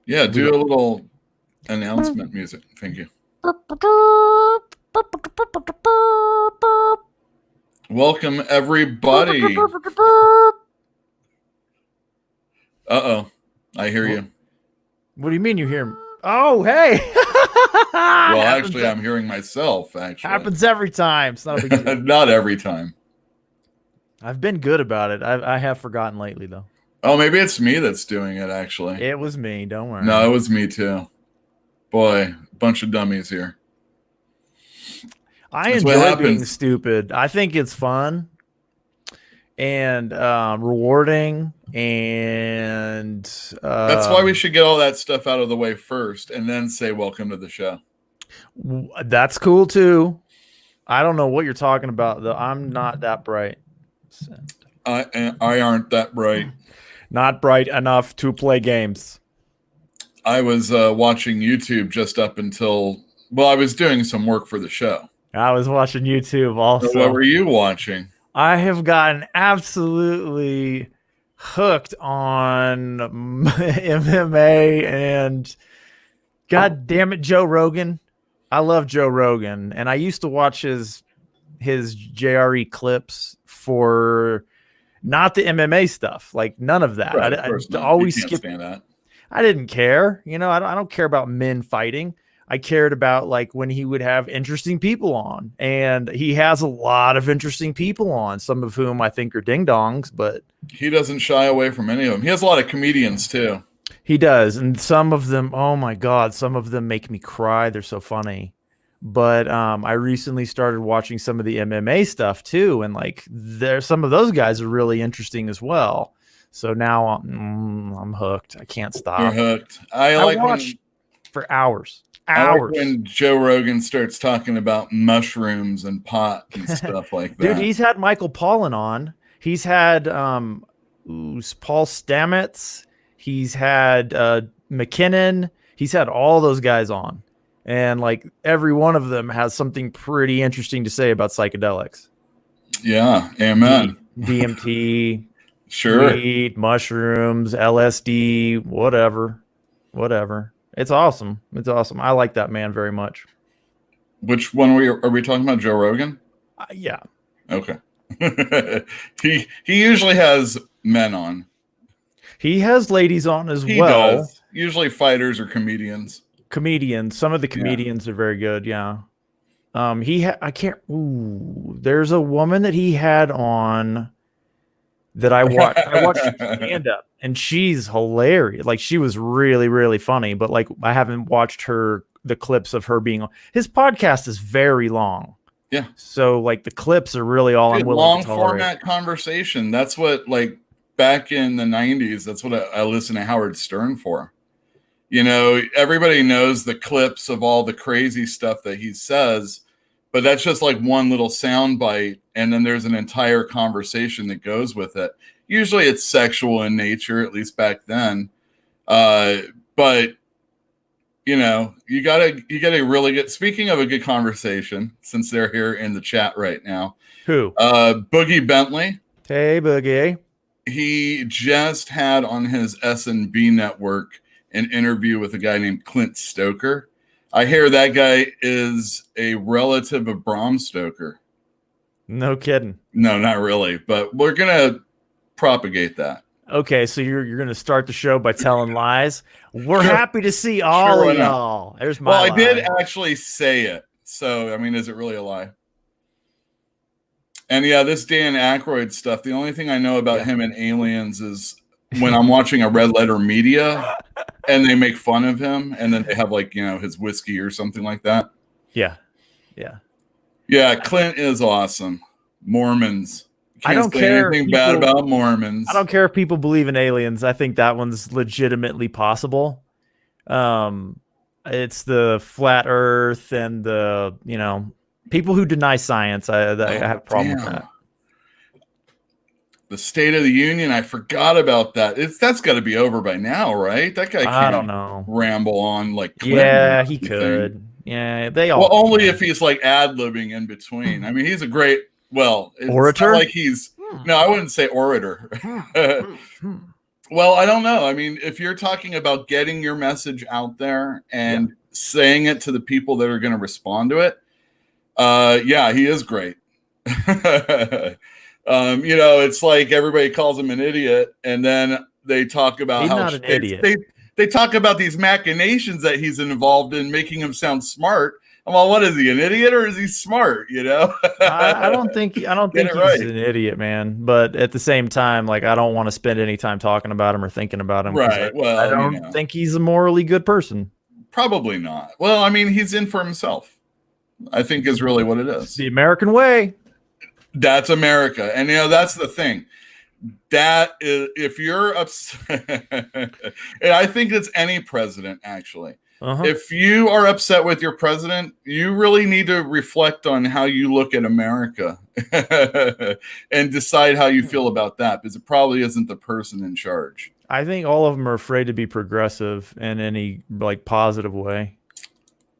Yeah, do a little announcement music. Thank you. Welcome, everybody. Uh-oh. I hear you. What do you mean you hear me? Oh, hey. Well, actually, I'm hearing myself, actually. Happens every time. It's not a big deal. Not every time. I've been good about it. I have forgotten lately, though. Oh, maybe it's me that's doing it, actually. It was me. Don't worry. No, it was me, too. Boy, bunch of dummies here. I enjoy being stupid. I think it's fun and rewarding, and that's why we should get all that stuff out of the way first and then say welcome to the show. That's cool too. I don't know what you're talking about, though. I'm not that bright. I aren't that bright. Not bright enough to play games. I was watching YouTube just up until, well, I was doing some work for the show. I was watching YouTube also. So what were you watching? I have gotten absolutely hooked on MMA and God damn it, Joe Rogan. I love Joe Rogan, and I used to watch his JRE clips for not the MMA stuff, like none of that. Right, I always skip that. I didn't care, you know. I don't care about men fighting. I cared about like when he would have interesting people on, and he has a lot of interesting people on, some of whom I think are ding dongs, but he doesn't shy away from any of them. He has a lot of comedians too. He does, and some of them, oh my God, some of them make me cry. They're so funny. But I recently started watching some of the MMA stuff too, and like some of those guys are really interesting as well. So now I'm hooked. I can't stop. You're hooked. I watch for hours. I like when Joe Rogan starts talking about mushrooms and pot and stuff like that. Dude, he's had Michael Pollan on. He's had Paul Stamets. He's had McKinnon. He's had all those guys on. And like every one of them has something pretty interesting to say about psychedelics. Yeah, amen. DMT, sure, weed, mushrooms, LSD, whatever. It's awesome. It's awesome. I like that man very much. Which one are we talking about? Joe Rogan? Yeah. Okay. he usually has men on. He has ladies on as well. He does. Usually fighters or comedians. Some of the comedians are very good. Yeah. There's a woman that he had on that I watched. I watched her stand up, and she's hilarious. Like she was really, really funny, but like I haven't watched the clips of her being on. His podcast is very long. Yeah. So like the clips are really all I'm willing to tolerate. Long format conversation. That's what, like back in the 90s, that's what I listened to Howard Stern for. You know, everybody knows the clips of all the crazy stuff that he says, but that's just like one little sound bite. And then there's an entire conversation that goes with it. Usually it's sexual in nature, at least back then. But you know, you gotta really get, speaking of a good conversation, since they're here in the chat right now. Who? Boogie Bentley. Hey, Boogie. He just had on his S&B network an interview with a guy named Clint Stoker. I hear that guy is a relative of Bram Stoker. No kidding. No, not really, but we're gonna propagate that. Okay, so you're gonna start the show by telling lies. We're happy to see all of y'all. There's my lie. I did actually say it, so I mean, is it really a lie? And yeah, this Dan Aykroyd stuff. The only thing I know about him and aliens is when I'm watching a Red Letter Media and they make fun of him, and then they have like, you know, his whiskey or something like that. Yeah. Clint is awesome. Mormons. I don't care anything bad about Mormons. I don't care if people believe in aliens. I think that one's legitimately possible. It's the flat Earth and the, you know, people who deny science. I have a problem with that. The State of the Union, I forgot about that. That's got to be over by now, right? That guy can't, I don't know, ramble on like Clinton. Yeah, he could. Yeah, they all. Well, only if he's like ad-libbing in between. I mean, he's a great, well, it's orator. Like he's no, I wouldn't say orator. Well, I don't know. I mean, if you're talking about getting your message out there and saying it to the people that are going to respond to it, yeah, he is great. It's like everybody calls him an idiot, and then they talk about He's how not an idiot. They talk about these machinations that he's involved in, making him sound smart. I'm all, what is he, an idiot or is he smart? I don't think he's right. an idiot, man. But at the same time, like, I don't want to spend any time talking about him or thinking about him. Right. I don't think he's a morally good person. Probably not. Well, I mean, he's in for himself, I think, is really what it is. It's the American way. That's America. And, that's the thing. That is, if you're upset, and I think it's any president, actually. If you are upset with your president, you really need to reflect on how you look at America and decide how you feel about that, because it probably isn't the person in charge. I think all of them are afraid to be progressive in any like positive way,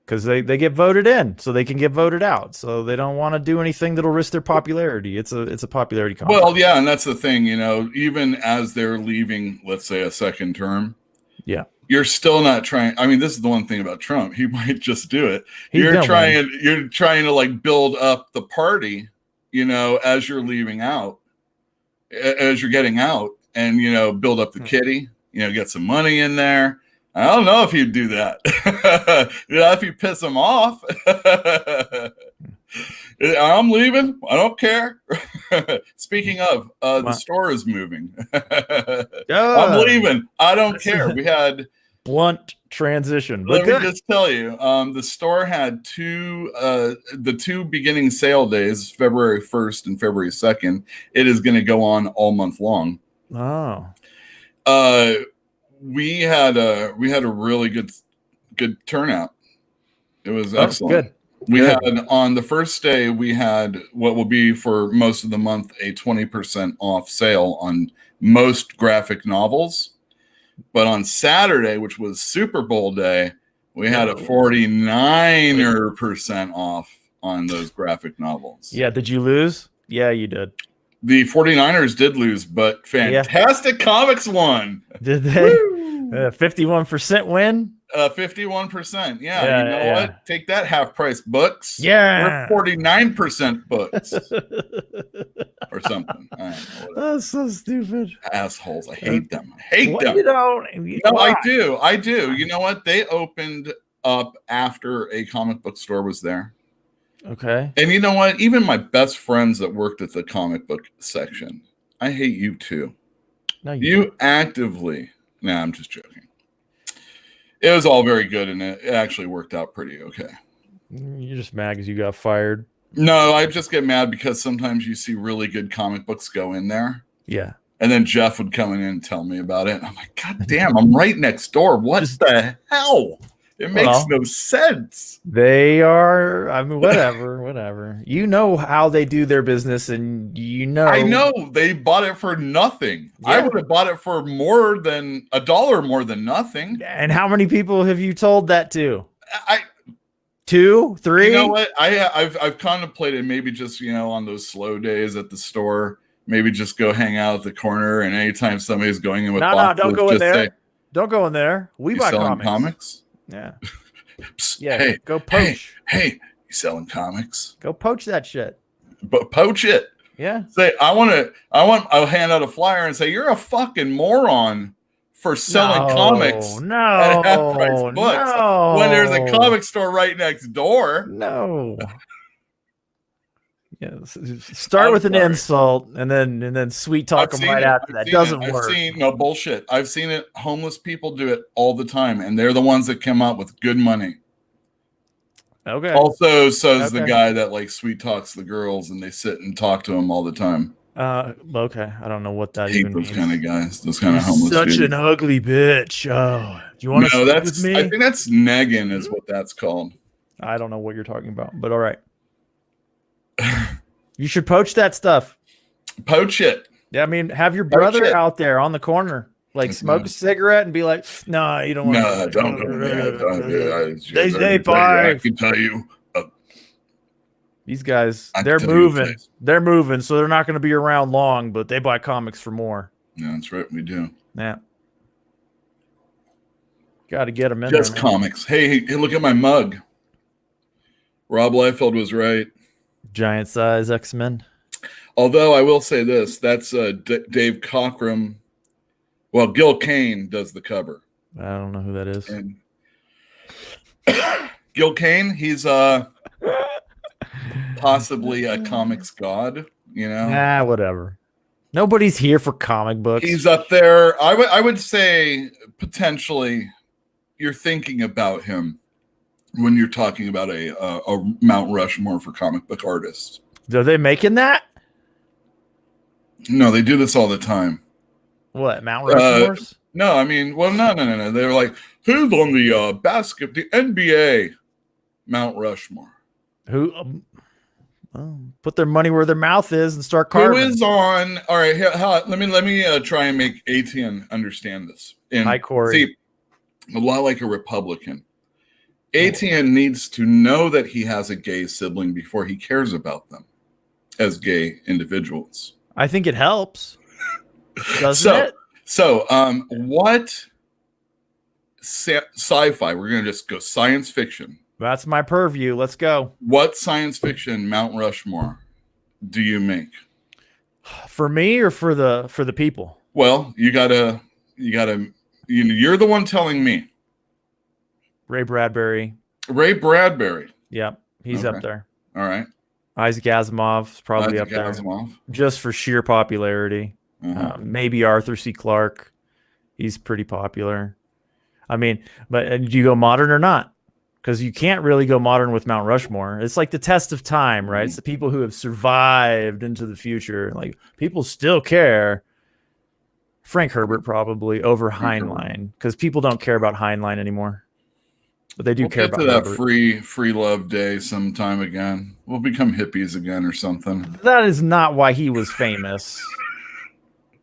because they get voted in, so they can get voted out. So they don't want to do anything that'll risk their popularity. It's a popularity contest. Well, yeah, and that's the thing, even as they're leaving, let's say, a second term. Yeah. You're still not trying. I mean, this is the one thing about Trump. He might just do it. You're trying to like build up the party, as you're leaving out, as you're getting out, and, build up the kitty, get some money in there. I don't know if he'd do that. If you piss him off, I'm leaving. I don't care. Speaking of, the store is moving. I'm leaving. I don't care. We had blunt transition. Let me just tell you, the store had the two beginning sale days, February 1st and February 2nd. It is going to go on all month long. Oh. We had a really good turnout. It was excellent. Good. We had, on the first day, we had what will be for most of the month a 20% off sale on most graphic novels. But on Saturday, which was Super Bowl day, we had a 49% off on those graphic novels. Yeah, did you lose? Yeah, you did. The 49ers did lose, but Fantastic Comics won. Did they? 51% win? 51%. Yeah, you know what? Take that, half price books. Yeah. We're 49% books. Or something. I don't know. That's so stupid. Assholes. I hate them. I hate them. I do. I do. You know what? They opened up after a comic book store was there. Okay. And you know what? Even my best friends that worked at the comic book section, I hate you too. No, you actively. Nah, I'm just joking. It was all very good, and it actually worked out pretty okay. You're just mad because you got fired. No, I just get mad because sometimes you see really good comic books go in there. Yeah. And then Jeff would come in and tell me about it. And I'm like, God damn, I'm right next door. What the hell? It makes no sense. They are, I mean, whatever. You know how they do their business, and I know they bought it for nothing. Yeah. I would have bought it for more than $1 more than nothing. And how many people have you told that to? 2, 3? You know what? I've contemplated maybe just, on those slow days at the store, maybe just go hang out at the corner, and anytime somebody's going in with boxes, don't go in there. Don't go in there. We buy comics. Yeah. Yeah. Hey, go poach. Hey, you selling comics? Go poach that shit. But poach it. Yeah. Say, I'll hand out a flyer and say, you're a fucking moron for selling comics at half-price books when there's a comic store right next door. No. Yeah, start with an insult and then sweet talk them right after that. Doesn't work. No bullshit. I've seen it. Homeless people do it all the time, and they're the ones that come out with good money. Okay. Also, so's the guy that like sweet talks the girls, and they sit and talk to them all the time. Okay. I don't know what that even means. Those kind of guys. Those kind of homeless. Such an ugly bitch. Oh, do you want to sleep with me? I think that's negging, is what that's called. I don't know what you're talking about, but all right. You should poach that stuff. Poach it. Yeah, I mean, have your brother out there on the corner, like smoke a cigarette and be like, "No, you don't want to." No, don't go there. They buy. I can tell you. These guys, they're moving. They're moving, so they're not going to be around long, but they buy comics for more. Yeah, that's right. We do. Yeah. Got to get them in Just there, man. comics. Hey, look at my mug. Rob Liefeld was right. Giant size X-Men. Although I will say this, that's Dave Cockrum. Well, Gil Kane does the cover. I don't know who that is. And Gil Kane, he's possibly a comics god, you know? Nah, whatever. Nobody's here for comic books. He's up there. I would say potentially you're thinking about him when you're talking about a Mount Rushmore for comic book artists. Are they making that? No, they do this all the time. What, Mount Rushmores? No, I mean, well, no. They're like, who's on the the NBA Mount Rushmore? Who? Put their money where their mouth is and start carving. Who is on? All right, let me try and make ATN understand this. And hi, Corey. See, a lot like a Republican. ATN needs to know that he has a gay sibling before he cares about them as gay individuals. I think it helps. Doesn't it? So, what sci-fi? We're going to just go science fiction. That's my purview. Let's go. What science fiction Mount Rushmore do you make? For me or for the people? Well, you're the one telling me. Ray Bradbury. Ray Bradbury. Yep, he's up there. All right. Isaac Asimov's probably up there. Just for sheer popularity. Maybe Arthur C. Clarke. He's pretty popular. I mean, but do you go modern or not? Because you can't really go modern with Mount Rushmore. It's like the test of time, right? It's the people who have survived into the future. Like, people still care. Frank Herbert probably over Heinlein, because people don't care about Heinlein anymore. But they do care about that Herbert. free love day sometime again. We'll become hippies again or something. That is not why he was famous.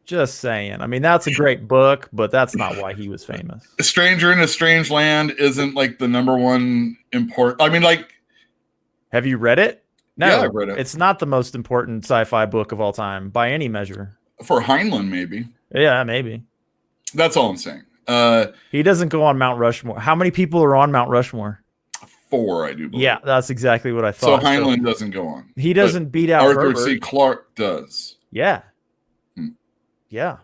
Just saying. I mean, that's a great book, but that's not why he was famous. A Stranger in a Strange Land isn't like the number one important. I mean, like, have you read it? No, yeah, I've read it. It's not the most important sci-fi book of all time by any measure. For Heinlein, maybe. Yeah, maybe. That's all I'm saying. He doesn't go on Mount Rushmore. How many people are on Mount Rushmore? 4, I do believe. Yeah, that's exactly what I thought. So Heinlein doesn't go on. He doesn't beat out Arthur Herbert. C. Clarke does. Yeah. Yeah.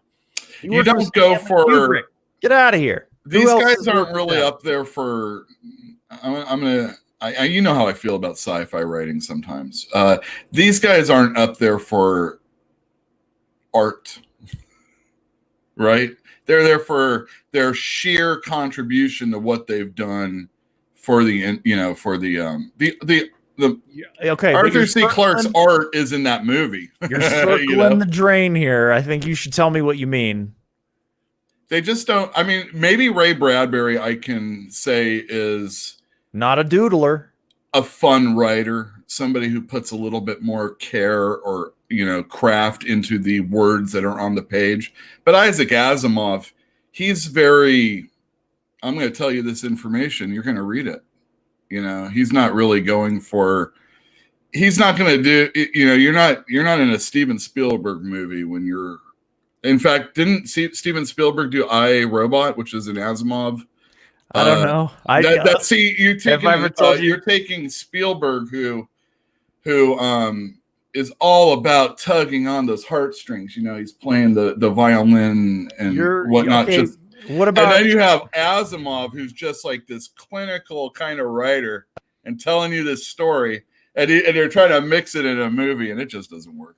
You don't go for... Kubrick. Get out of here. These guys aren't really up there for... you know how I feel about sci-fi writing sometimes. These guys aren't up there for art, right? They're there for their sheer contribution to what they've done for the okay. Arthur C. Clarke's art is in that movie. You're circling the drain here. I think you should tell me what you mean. They just don't. I mean, maybe Ray Bradbury, I can say, is not a doodler, a fun writer, somebody who puts a little bit more care or craft into the words that are on the page. But Isaac Asimov, he's very, I'm going to tell you this information, you're going to read it. He's not really going for, he's not going to do, you're not in a Steven Spielberg movie when you're, in fact, didn't Steven Spielberg do I, Robot, which is an Asimov? I don't know. You're taking Spielberg, who is all about tugging on those heartstrings. He's playing the violin and whatnot. Okay. What about? And then you have Asimov, who's just like this clinical kind of writer and telling you this story, and they're trying to mix it in a movie, and it just doesn't work.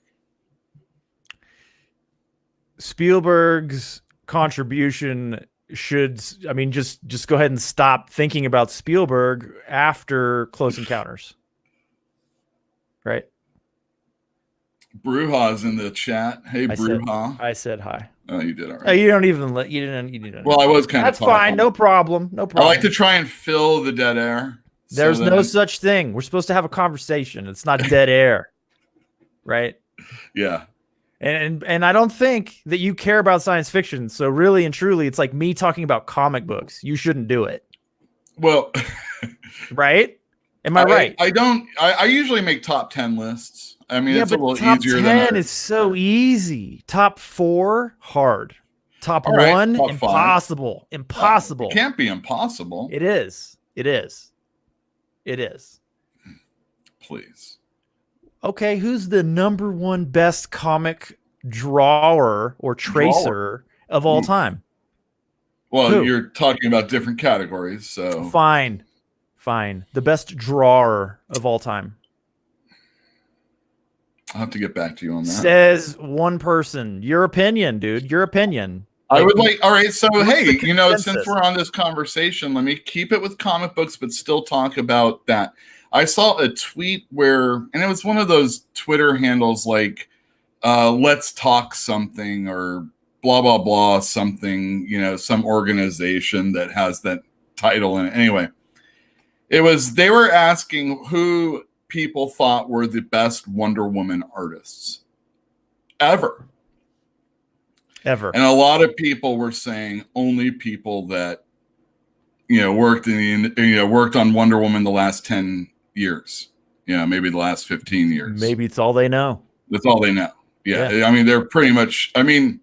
Spielberg's contribution should, I mean, just go ahead and stop thinking about Spielberg after Close Encounters, right? Bruha's in the chat. Hey, Bruha. I said hi. Oh, you did all right. Oh, you don't even let you didn't. Well, I was kind of. That's talking. fine. No problem. No problem. I like to try and fill the dead air. There's no such thing. We're supposed to have a conversation. It's not dead air, right? Yeah. And I don't think that you care about science fiction. So really and truly, it's like me talking about comic books. You shouldn't do it. Well, right? Am I right? I don't. I usually make top 10 lists. I mean, it's a little easier than top 10 is so easy. Top 4, hard. Top All right, one? top Impossible. five. Impossible. It can't be impossible. It is. It is. It is. Please. Okay, who's the number one best comic drawer or tracer of all time? Well, Who? you're talking about different categories, so Fine. The best drawer of all time. I'll have to get back to you on that. Says one person. Your opinion, dude. Your opinion. I would like, all right, so what's hey, the you know, consensus? since we're on this conversation, let me keep it with comic books, but still talk about that. I saw a tweet where, and it was one of those Twitter handles like, let's talk something or blah, blah, blah, something, you know, some organization that has that title in it. Anyway, they were asking who people thought were the best Wonder Woman artists ever. And a lot of people were saying only people that, you know, worked on Wonder Woman the last 10 years, you know, maybe the last 15 years. Maybe it's all they know. That's all they know. Yeah. I mean, they're pretty much, I mean,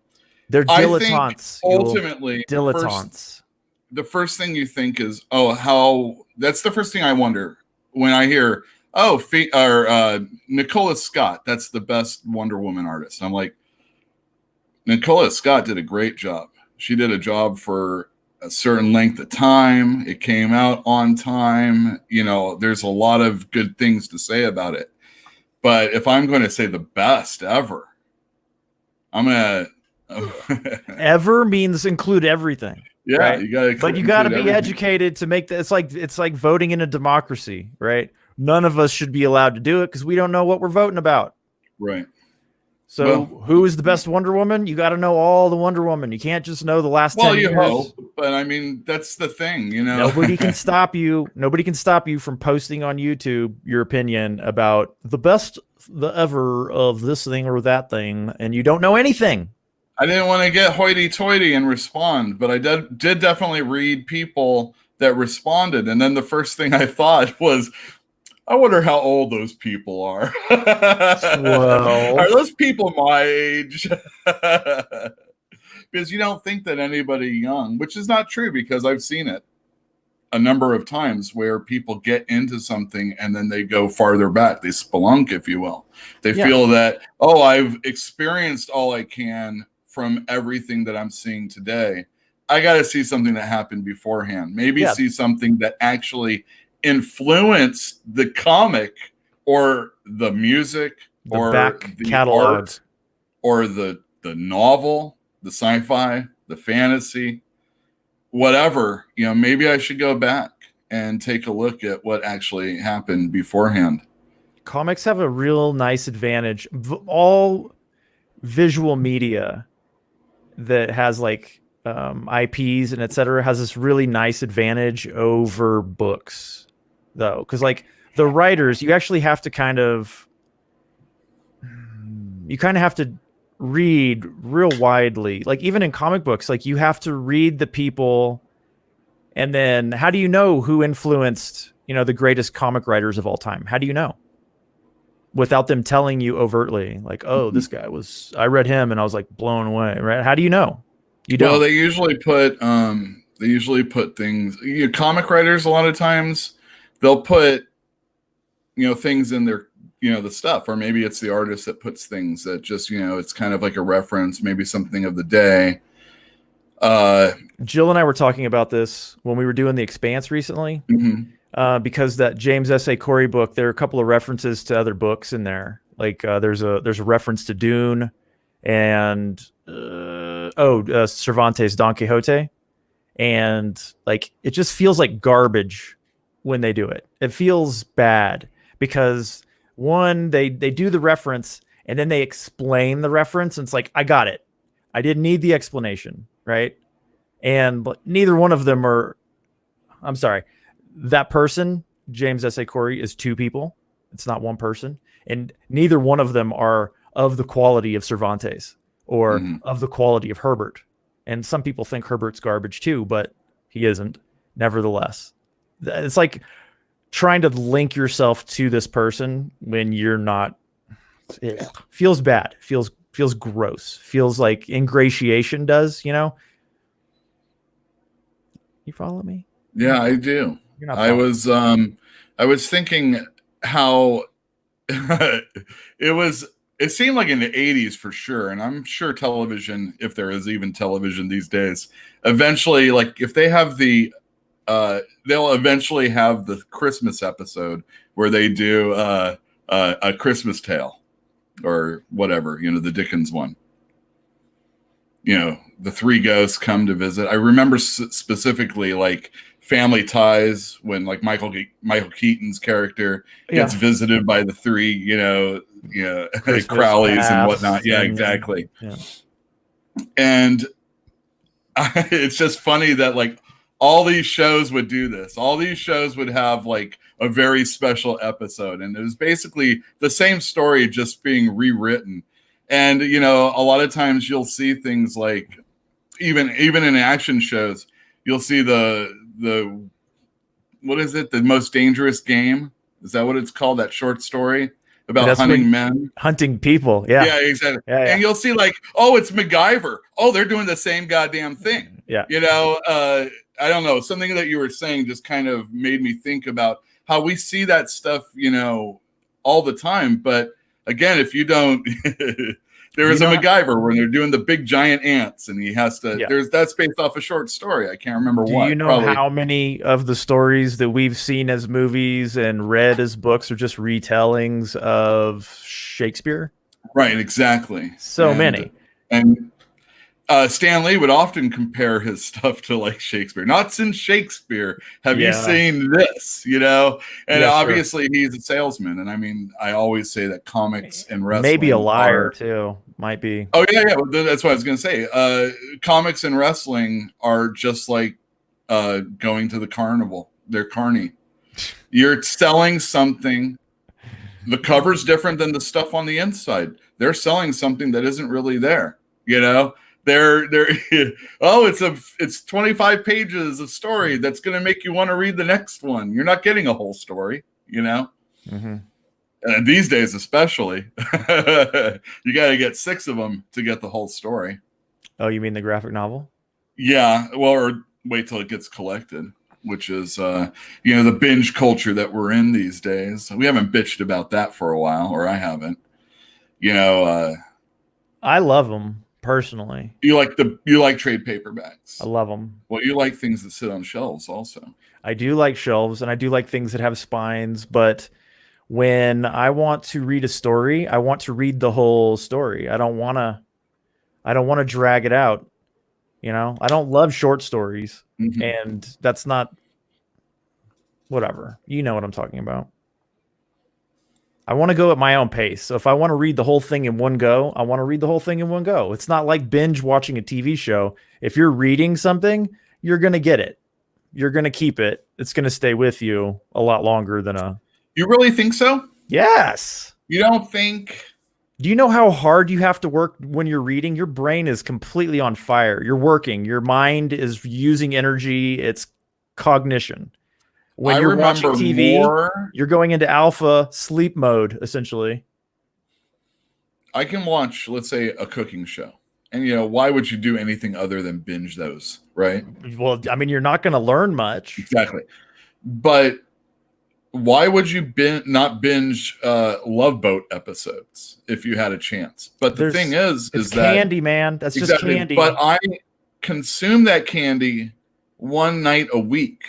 they're dilettantes. Ultimately, dilettantes. The first thing you think is, that's the first thing I wonder when I hear, Nicola Scott, that's the best Wonder Woman artist. I'm like, Nicola Scott did a great job. She did a job for a certain length of time. It came out on time. You know, there's a lot of good things to say about it. But if I'm going to say the best ever, I'm going to... Ever means include everything. Yeah, right? you got to be educated to make that. It's like voting in a democracy, right? None of us should be allowed to do it because we don't know what we're voting about. Right. So who is the best Wonder Woman? You got to know all the Wonder Woman. You can't just know the last 10 years. Well, you hope, but I mean, that's the thing, you know. Nobody can stop you. Nobody can stop you from posting on YouTube your opinion about the best ever of this thing or that thing, and you don't know anything. I didn't want to get hoity-toity and respond, but I did definitely read people that responded, and then the first thing I thought was, I wonder how old those people are. 12. Are those people my age? Because you don't think that anybody young, which is not true because I've seen it a number of times where people get into something and then they go farther back. They spelunk, if you will. They feel that, I've experienced all I can from everything that I'm seeing today. I got to see something that happened beforehand. Maybe see something that actually influence the comic or the music or back the catalog art or the novel, the sci-fi, the fantasy, whatever. You know, maybe I should go back and take a look at what actually happened beforehand. Comics have a real nice advantage. All visual media that has like IPs and etc. has this really nice advantage over books, though, because like the writers, you actually have to kind of have to read real widely. Like even in comic books, like you have to read the people, and then how do you know who influenced, you know, the greatest comic writers of all time? How do you know? Without them telling you overtly, like, oh, this guy I read him and I was like blown away, right? How do you know? You don't. Well, they usually put things, comic writers, a lot of times they'll put, things in their, the stuff, or maybe it's the artist that puts things that just, it's kind of like a reference, maybe something of the day. Jill and I were talking about this when we were doing The Expanse recently. Because that James S.A. Corey book, there are a couple of references to other books in there. Like there's a reference to Dune and Cervantes' Don Quixote, and like it just feels like garbage when they do it. It feels bad because one, they do the reference and then they explain the reference, and it's like, I got it. I didn't need the explanation, right? But neither one of them are. I'm sorry. That person, James S.A. Corey, is two people. It's not one person. And neither one of them are of the quality of Cervantes or of the quality of Herbert. And some people think Herbert's garbage too, but he isn't, nevertheless. It's like trying to link yourself to this person when you're not. It feels bad. It feels Feels gross. Feels like ingratiation does, you know? You follow me? Yeah, I do. You're not I following. was thinking how it seemed like in the 80s for sure, and I'm sure television, if there is even television these days, eventually, like if they have they'll eventually have the Christmas episode where they do a Christmas Tale or whatever, the Dickens one. The three ghosts come to visit. I remember specifically like Family Ties when like Michael Keaton's character gets visited by the three, Crowleys and whatnot. Yeah, exactly. Yeah. And it's just funny that like all these shows would do this. All these shows would have like a very special episode, and it was basically the same story just being rewritten. And a lot of times you'll see things like even in action shows, you'll see the what is it? The Most Dangerous Game? Is that what it's called? That short story about hunting men, hunting people. Yeah, yeah, exactly. Yeah. And you'll see like, oh, it's MacGyver. Oh, they're doing the same goddamn thing. Yeah. I don't know. Something that you were saying just kind of made me think about how we see that stuff, all the time. But again, if you don't, there is a MacGyver where they're doing the big giant ants, and he has to. Yeah. That's based off a short story. I can't remember what. Do you know how many of the stories that we've seen as movies and read as books are just retellings of Shakespeare? Right, exactly. So many. And Stan Lee would often compare his stuff to like Shakespeare. Not since Shakespeare have you seen this, And obviously he's a salesman. And I mean, I always say that comics and wrestling maybe a liar too. Might be. Oh yeah. That's what I was gonna say. Comics and wrestling are just like going to the carnival. They're carny. You're selling something. The cover's different than the stuff on the inside. They're selling something that isn't really there. They're it's 25 pages of story that's going to make you want to read the next one. You're not getting a whole story, Mm-hmm. And these days especially, you got to get 6 of them to get the whole story. Oh, you mean the graphic novel? Yeah, well, or wait till it gets collected, which is the binge culture that we're in these days. We haven't bitched about that for a while, or I haven't. I love them. Personally, you like trade paperbacks. I love them. Well, you like things that sit on shelves also. I do like shelves, and I do like things that have spines, but when I want to read a story, I want to read the whole story. I don't want to drag it out. I don't love short stories, and that's not whatever. You know what I'm talking about. I want to go at my own pace. So if I want to read the whole thing in one go, I want to read the whole thing in one go. It's not like binge watching a TV show. If you're reading something, you're going to get it. You're going to keep it. It's going to stay with you a lot longer than a... You really think so? Yes. You don't think... Do you know how hard you have to work when you're reading? Your brain is completely on fire. You're working. Your mind is using energy. It's cognition. When you're watching TV, you're going into alpha sleep mode, essentially. I can watch, let's say, a cooking show. And, why would you do anything other than binge those, right? Well, I mean, you're not going to learn much. Exactly. But why would you not binge Love Boat episodes if you had a chance? But the thing is that... candy, man. That's just candy. But I consume that candy one night a week.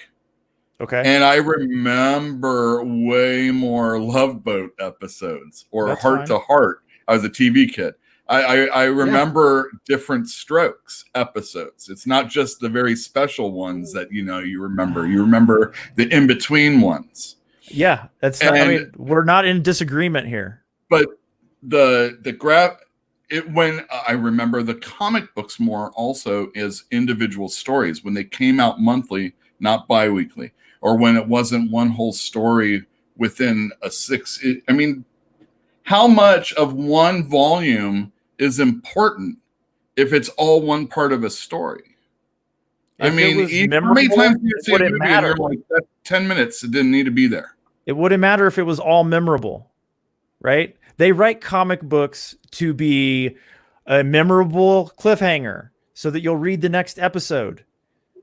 Okay. And I remember way more Love Boat episodes or Heart to Heart. I was a TV kid. I remember different Strokes episodes. It's not just the very special ones that you remember. You remember the in-between ones. Yeah, that's. I mean, we're not in disagreement here. But when I remember the comic books more also as individual stories when they came out monthly, not bi-weekly. Or when it wasn't one whole story within a 6. I mean, how much of one volume is important if it's all one part of a story? How many times do you see a movie and you're like, that 10 minutes, it didn't need to be there? It wouldn't matter if it was all memorable, right? They write comic books to be a memorable cliffhanger so that you'll read the next episode.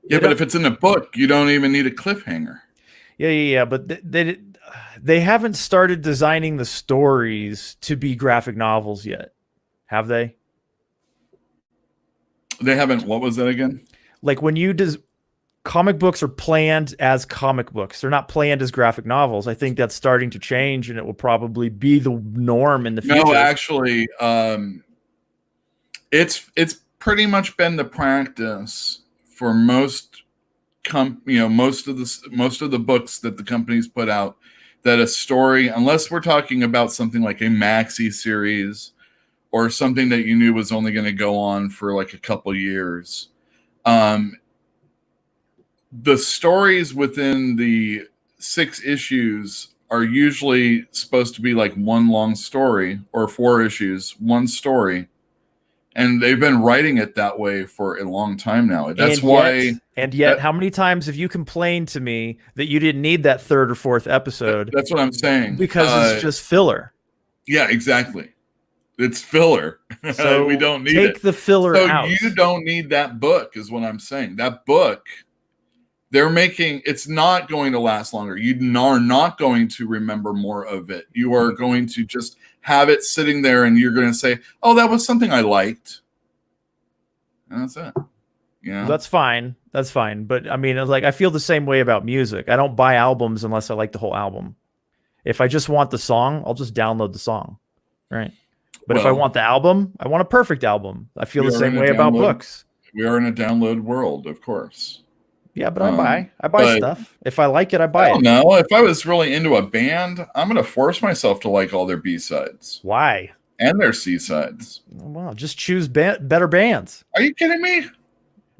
Yeah, but if it's in a book, you don't even need a cliffhanger. Yeah. But they haven't started designing the stories to be graphic novels yet, have they? They haven't. What was that again? Like when you comic books are planned as comic books. They're not planned as graphic novels. I think that's starting to change, and it will probably be the norm in the future. No, actually, it's pretty much been the practice for most most of the books that the companies put out, that a story, unless we're talking about something like a maxi series or something that you knew was only going to go on for like a couple years, the stories within the 6 issues are usually supposed to be like one long story, or 4 issues, one story. And they've been writing it that way for a long time now. That's why. And yet, how many times have you complained to me that you didn't need that 3rd or 4th episode? That's what I'm saying. Because it's just filler. Yeah, exactly. It's filler. So we don't need take the filler out. So you don't need that book, is what I'm saying. That book, they're making, it's not going to last longer. You are not going to remember more of it. You are going to just have it sitting there, and you're going to say, oh, that was something I liked. And that's it. That's fine. That's fine. But I mean, like, I feel the same way about music. I don't buy albums unless I like the whole album. If I just want the song, I'll just download the song. Right. But if I want the album, I want a perfect album. I feel the same way about books. We are in a download world, of course. Yeah, but I buy stuff. If I like it, I buy it. I don't know. If I was really into a band, I'm going to force myself to like all their B-sides. Why? And their C-sides. Well, just choose better bands. Are you kidding me?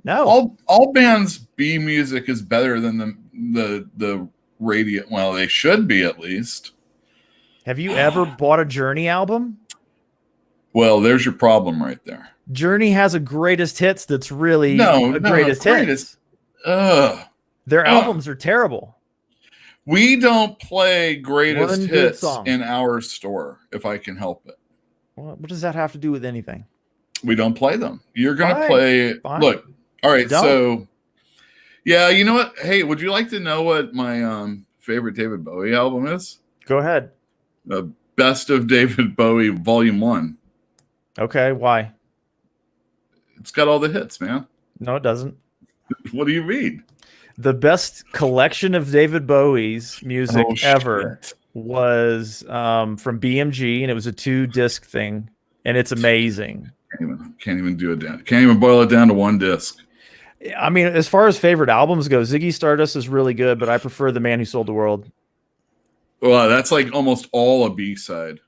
No. All bands' B music is better than the radio. Well, they should be, at least. Have you ever bought a Journey album? Well, there's your problem right there. Journey has a greatest hits that's really greatest hits. Their albums are terrible. We don't play greatest hits in our store if I can help it. What does that have to do with anything? We don't play them. You're going to play. Fine. Look, all right. So, yeah, you know what? Hey, would you like to know what my favorite David Bowie album is? Go ahead. The Best of David Bowie, Volume 1. Okay, why? It's got all the hits, man. No, it doesn't. What do you mean? The best collection of David Bowie's music ever was from BMG, and it was a 2-disc thing, and it's amazing. Can't even do it down. Can't even boil it down to 1 disc. I mean, as far as favorite albums go, Ziggy Stardust is really good, but I prefer The Man Who Sold the World. Well, that's like almost all a B-side.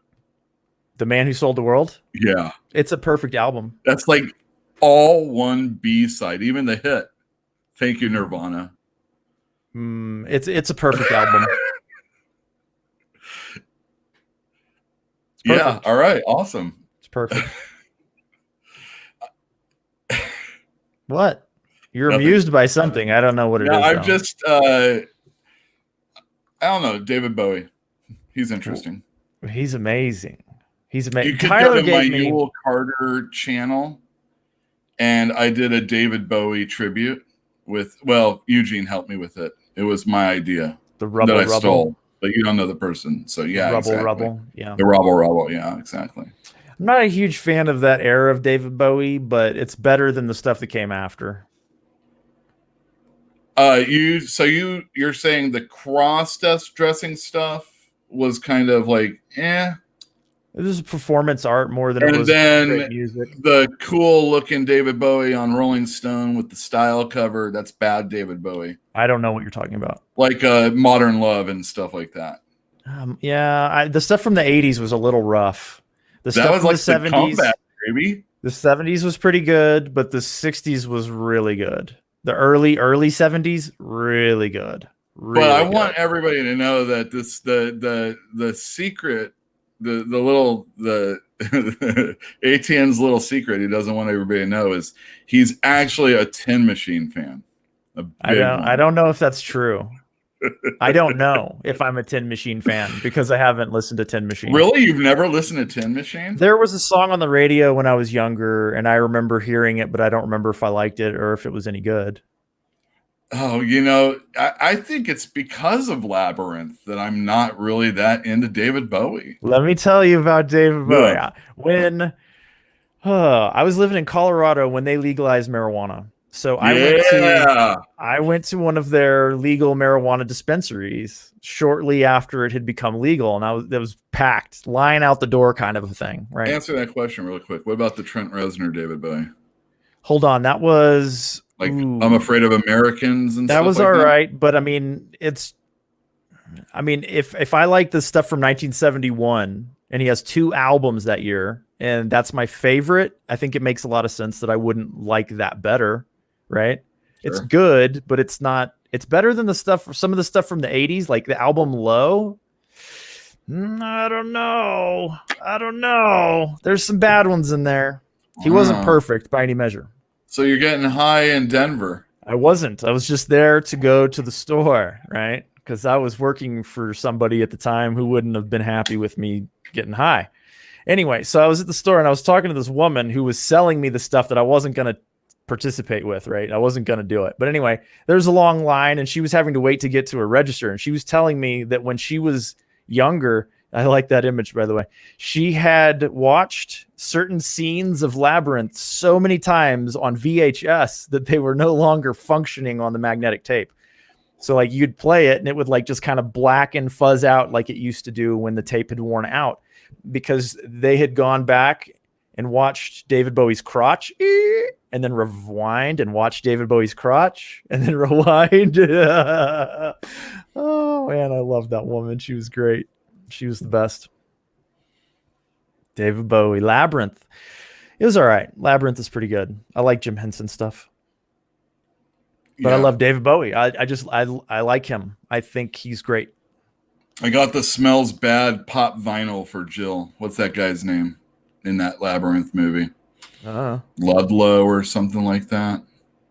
The Man Who Sold the World? Yeah. It's a perfect album. That's like all one B-side, even the hit. Thank you, Nirvana. It's a perfect album. Yeah, all right, awesome. It's perfect. What? You're amused by something. I don't know what it is. I'm just, I don't know, David Bowie. He's interesting. He's amazing. He's amazing. You could go to my Yule Carter channel, and I did a David Bowie tribute with, well, Eugene helped me with it. It was my idea that I stole, but you don't know the person. So yeah, Rubble. Yeah. The Rubble. Yeah, exactly. I'm not a huge fan of that era of David Bowie, but it's better than the stuff that came after. You're saying the cross-dressing stuff was kind of like, It was performance art more than it was great music. The cool-looking David Bowie on Rolling Stone with the style cover, that's bad David Bowie. I don't know what you're talking about. Like Modern Love and stuff like that. The stuff from the 80s was a little rough. The stuff from the 70s, comeback, baby. The 70s was pretty good, but the 60s was really good. The early 70s, really good. Really but I good. want everybody to know that this the secret, the ATN's little secret he doesn't want everybody to know is he's actually a Tin Machine fan. I don't know if that's true. I don't know if I'm a Tin Machine fan because I haven't listened to Tin Machine. Really? You've never listened to Tin Machine? There was a song on the radio when I was younger, and I remember hearing it, but I don't remember if I liked it or if it was any good. Oh, I think it's because of Labyrinth that I'm not really that into David Bowie. Let me tell you about David Bowie. Yeah. When I was living in Colorado when they legalized marijuana. So I went to one of their legal marijuana dispensaries shortly after it had become legal, and it was packed, line out the door kind of a thing, right? Answer that question really quick. What about the Trent Reznor David Bowie? Hold on, that was like I'm Afraid of Americans and that stuff was like all that? right, but if I like the stuff from 1971 and he has 2 albums that year and that's my favorite, I think it makes a lot of sense that I wouldn't like that better, right? Sure. It's good, but it's better than some of the stuff from the 80s, like the album Low. I don't know. There's some bad ones in there. He wasn't perfect by any measure. So you're getting high in Denver. I wasn't. I was just there to go to the store, right? Because I was working for somebody at the time who wouldn't have been happy with me getting high. Anyway, so I was at the store and I was talking to this woman who was selling me the stuff that I wasn't going to participate with, right? I wasn't going to do it. But anyway, there's a long line and she was having to wait to get to a register. And she was telling me that when she was younger, I like that image, by the way, she had watched certain scenes of Labyrinth so many times on VHS that they were no longer functioning on the magnetic tape. So like you'd play it and it would like just kind of black and fuzz out like it used to do when the tape had worn out, because they had gone back and watched David Bowie's crotch and then rewind and watch David Bowie's crotch and then rewind. Oh man, I love that woman. She was great. She was the best. David Bowie. Labyrinth. It was all right. Labyrinth is pretty good. I like Jim Henson stuff. But yeah. I love David Bowie. I like him. I think he's great. I got the Smells Bad pop vinyl for Jill. What's that guy's name in that Labyrinth movie? Ludlow or something like that.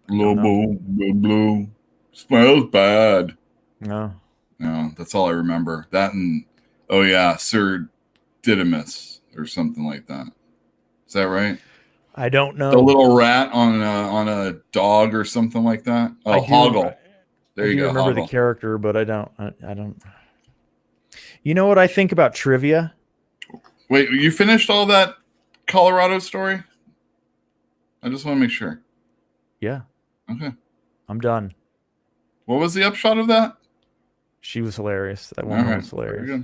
Lobo, blue, smells bad. No, that's all I remember. That and Sir Didymus or something like that. Is that right? I don't know. The little rat on a dog or something like that. Oh, Hoggle. There you go. I remember Hoggle. The character, but I don't. You know what I think about trivia? Wait, you finished all that Colorado story? I just want to make sure. Yeah. Okay. I'm done. What was the upshot of that? She was hilarious. That woman was hilarious.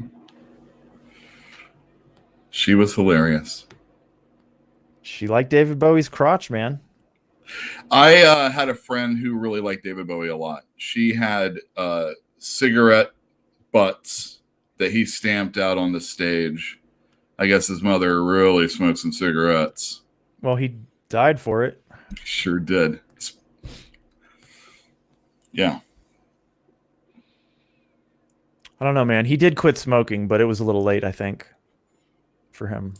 She was hilarious. She liked David Bowie's crotch, man. I had a friend who really liked David Bowie a lot. She had cigarette butts that he stamped out on the stage. I guess his mother really smoked some cigarettes. Well, he died for it. Sure did. Yeah. I don't know, man. He did quit smoking, but it was a little late, I think, for him.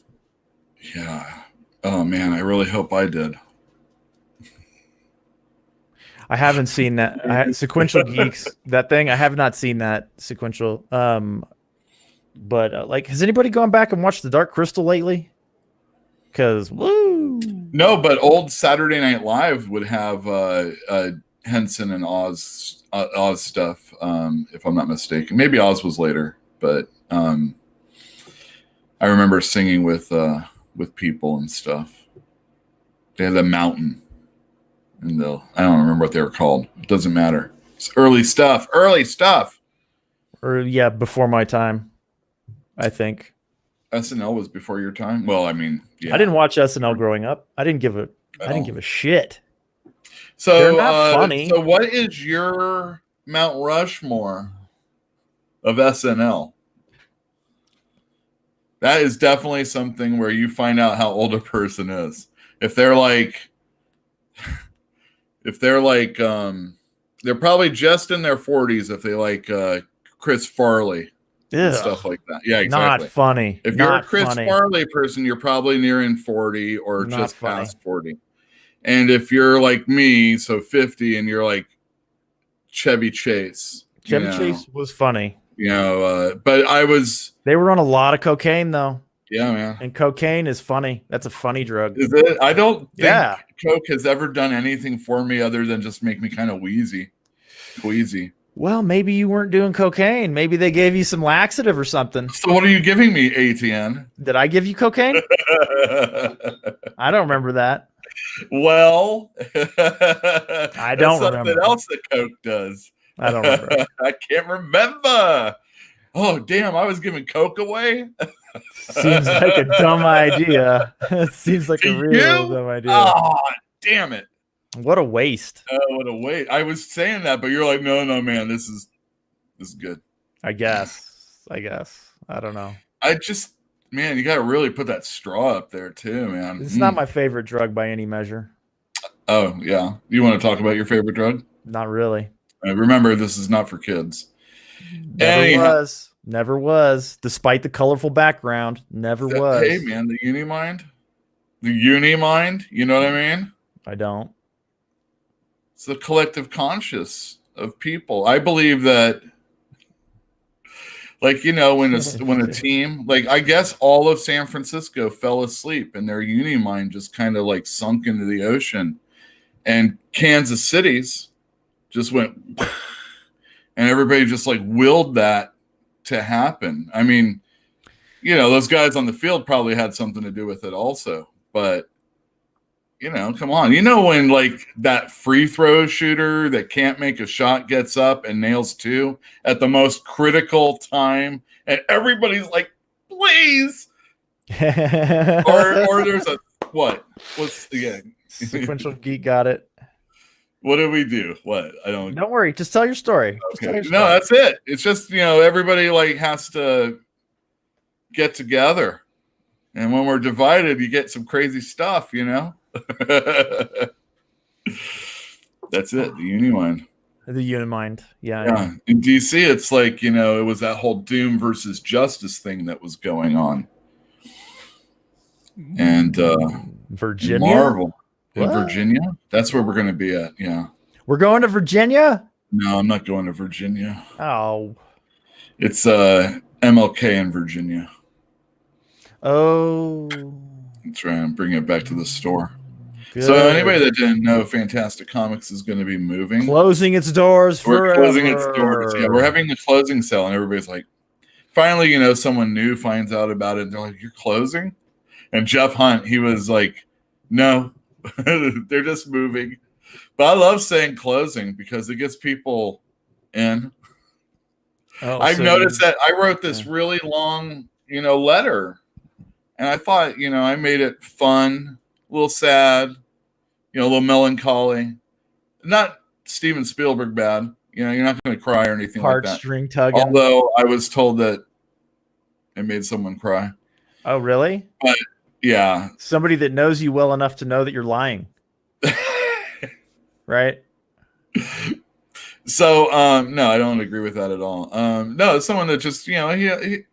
Yeah. Oh, man. I really hope I did. I haven't seen that. Sequential Geeks, that thing. I have not seen that sequential. But has anybody gone back and watched The Dark Crystal lately? Because, woo. No, but old Saturday Night Live would have Henson and Oz stuff, if I'm not mistaken. Maybe Oz was later, but I remember singing with people and stuff. They had a mountain, and I don't remember what they were called. It doesn't matter. It's early stuff. Or before my time, I think. SNL was before your time. Well, I mean, yeah. I didn't watch SNL growing up. I didn't give a shit. So they're not funny. So what is your Mount Rushmore of SNL? That is definitely something where you find out how old a person is. If they're they're probably just in their 40s if they like Chris Farley. And stuff like that. Yeah, exactly. Not funny. If you're a Chris Farley person, you're probably nearing 40 or not just funny. Past 40. And if you're like me, so 50, and you're like Chevy Chase, Chevy Chase was funny. But They were on a lot of cocaine though. Yeah, man. And cocaine is funny. That's a funny drug. Is it? I don't think Coke has ever done anything for me other than just make me kind of queasy. Well, maybe you weren't doing cocaine. Maybe they gave you some laxative or something. So what are you giving me, ATN? Did I give you cocaine? I don't remember that. Well, I don't remember. Something else that Coke does. I don't remember. I can't remember. Oh, damn. I was giving Coke away. Seems like a dumb idea. It seems like a real dumb idea. Oh, damn it. What a waste. Oh, what a waste. I was saying that, but you're like, no, man, this is good. I guess. I don't know. Man, you got to really put that straw up there too, man. It's not my favorite drug by any measure. Oh, yeah. You want to talk about your favorite drug? Not really. Remember, this is not for kids. Never was. Despite the colorful background, never was. Hey, man, the Unimind. You know what I mean? I don't. It's the collective conscious of people. I believe that, like, when a team, like, I guess all of San Francisco fell asleep and their Unimind just kind of like sunk into the ocean, and Kansas City's just went, and everybody just like willed that to happen. I mean, those guys on the field probably had something to do with it also, but come on. When like that free throw shooter that can't make a shot gets up and nails 2 at the most critical time, and everybody's like, please. or there's a what's Sequential Geek got it. What did we do? What? Don't worry. Just tell your story. Okay. No, that's it. It's just, everybody like has to get together. And when we're divided, you get some crazy stuff, That's it. The Unimind. The Unimind. Yeah. In DC, it's like, it was that whole Doom versus Justice thing that was going on. And Virginia? Marvel. In Virginia? That's where we're going to be at. Yeah. We're going to Virginia? No, I'm not going to Virginia. Oh. It's MLK in Virginia. Oh. That's right. I'm bringing it back to the store. Good. So anybody that didn't know, Fantastic Comics is going to be moving. Closing its doors forever. We're closing its doors. Yeah, we're having the closing sale, and everybody's like, finally, someone new finds out about it, and they're like, you're closing? And Jeff Hunt, he was like, no, they're just moving. But I love saying closing because it gets people in. I've noticed that I wrote this really long, letter. And I thought, I made it fun, a little sad, a little melancholy. Not Steven Spielberg bad. You're not going to cry or anything like that. Heartstring tugging. Although I was told that it made someone cry. Oh, really? But yeah. Somebody that knows you well enough to know that you're lying. Right? So, no, I don't agree with that at all. No, it's someone that just, they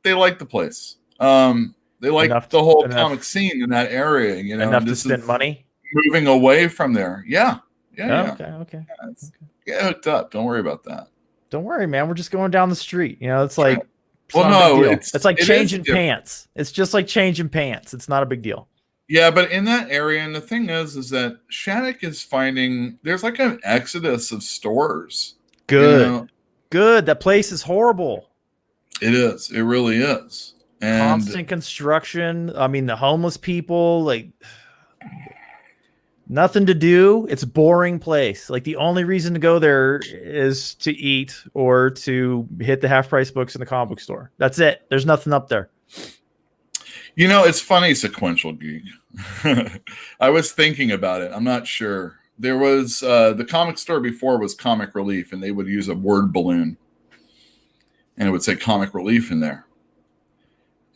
like the place. They like the whole comic scene in that area, Enough to spend money? Moving away from there. Yeah. Okay. Get hooked up. Don't worry about that. Don't worry, man. We're just going down the street. It's like, it's like changing pants. It's just like changing pants. It's not a big deal. Yeah, but in that area, and the thing is that Shattuck is finding there's like an exodus of stores. Good. That place is horrible. It is. It really is. And constant construction. I mean, the homeless people, like, nothing to do. It's a boring place. Like, the only reason to go there is to eat or to hit the half-price books in the comic book store. That's it. There's nothing up there. It's funny, Sequential Geek. I was thinking about it. I'm not sure. There was the comic store before was Comic Relief, and they would use a word balloon, and it would say Comic Relief in there.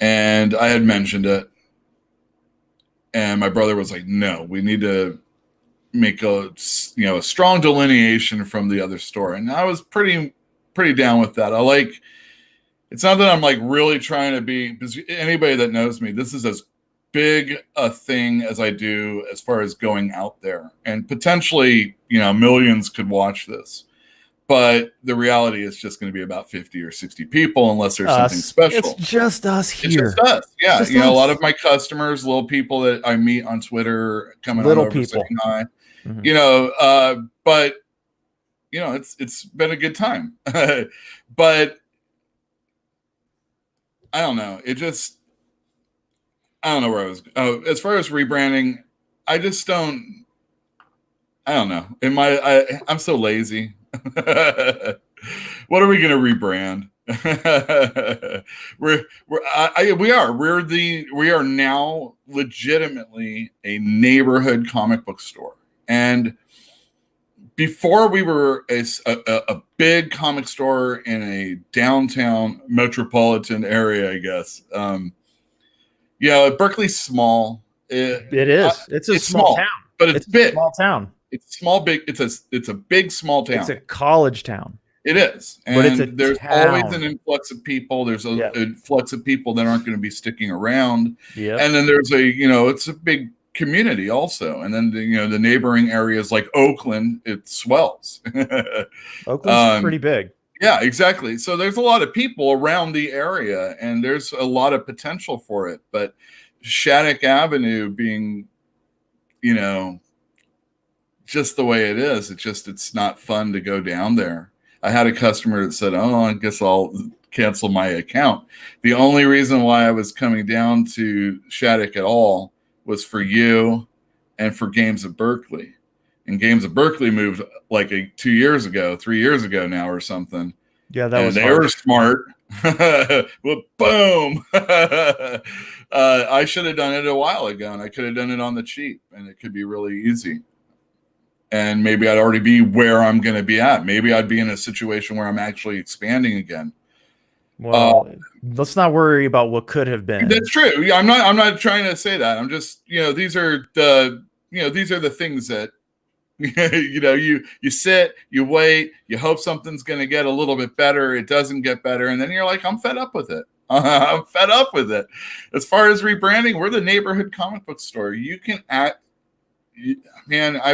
And I had mentioned it, and my brother was like, "No, we need to make a strong delineation from the other store." And I was pretty down with that. It's not that I'm like really trying to be, because anybody that knows me, this is as big a thing as I do as far as going out there, and potentially, millions could watch this. But the reality is just going to be about 50 or 60 people unless there's something special. It's just us here. It's just us. Yeah. Just you know, us. a lot of my customers, little people that I meet on Twitter, coming Little on over people. saying hi. You know, but you know, it's been a good time. But I don't know. I don't know where I was. Oh, as far as rebranding, I just don't. I don't know. I'm so lazy. What are we going to rebrand? We are now legitimately a neighborhood comic book store. And before we were a big comic store in a downtown metropolitan area, I guess. Yeah, Berkeley's small. It is. It's a small town, but it's big. A small town. It's small, big. It's a big, small town. It's a college town. It is, and there's always an influx of people. There's an influx of people that aren't going to be sticking around. Yeah, and then there's it's a big community also, and then the neighboring areas like Oakland, it swells. Oakland's pretty big. Yeah, exactly. So there's a lot of people around the area, and there's a lot of potential for it. But Shattuck Avenue being, just the way it is, it's not fun to go down there. I had a customer that said, "Oh, I guess I'll cancel my account." The only reason why I was coming down to Shattuck at all was for you and for Games of Berkeley. And Games of Berkeley moved like 3 years ago now or something. Yeah, that was they were smart. Well, boom. I should have done it a while ago, and I could have done it on the cheap, and it could be really easy. And maybe I'd already be where I'm going to be at. Maybe I'd be in a situation where I'm actually expanding again. Well, let's not worry about what could have been. That's true. Yeah, I'm not trying to say that. I'm just, these are the things that, you sit, you wait, you hope something's going to get a little bit better. It doesn't get better. And then you're like, I'm fed up with it. I'm fed up with it. As far as rebranding, we're the neighborhood comic book store. You can I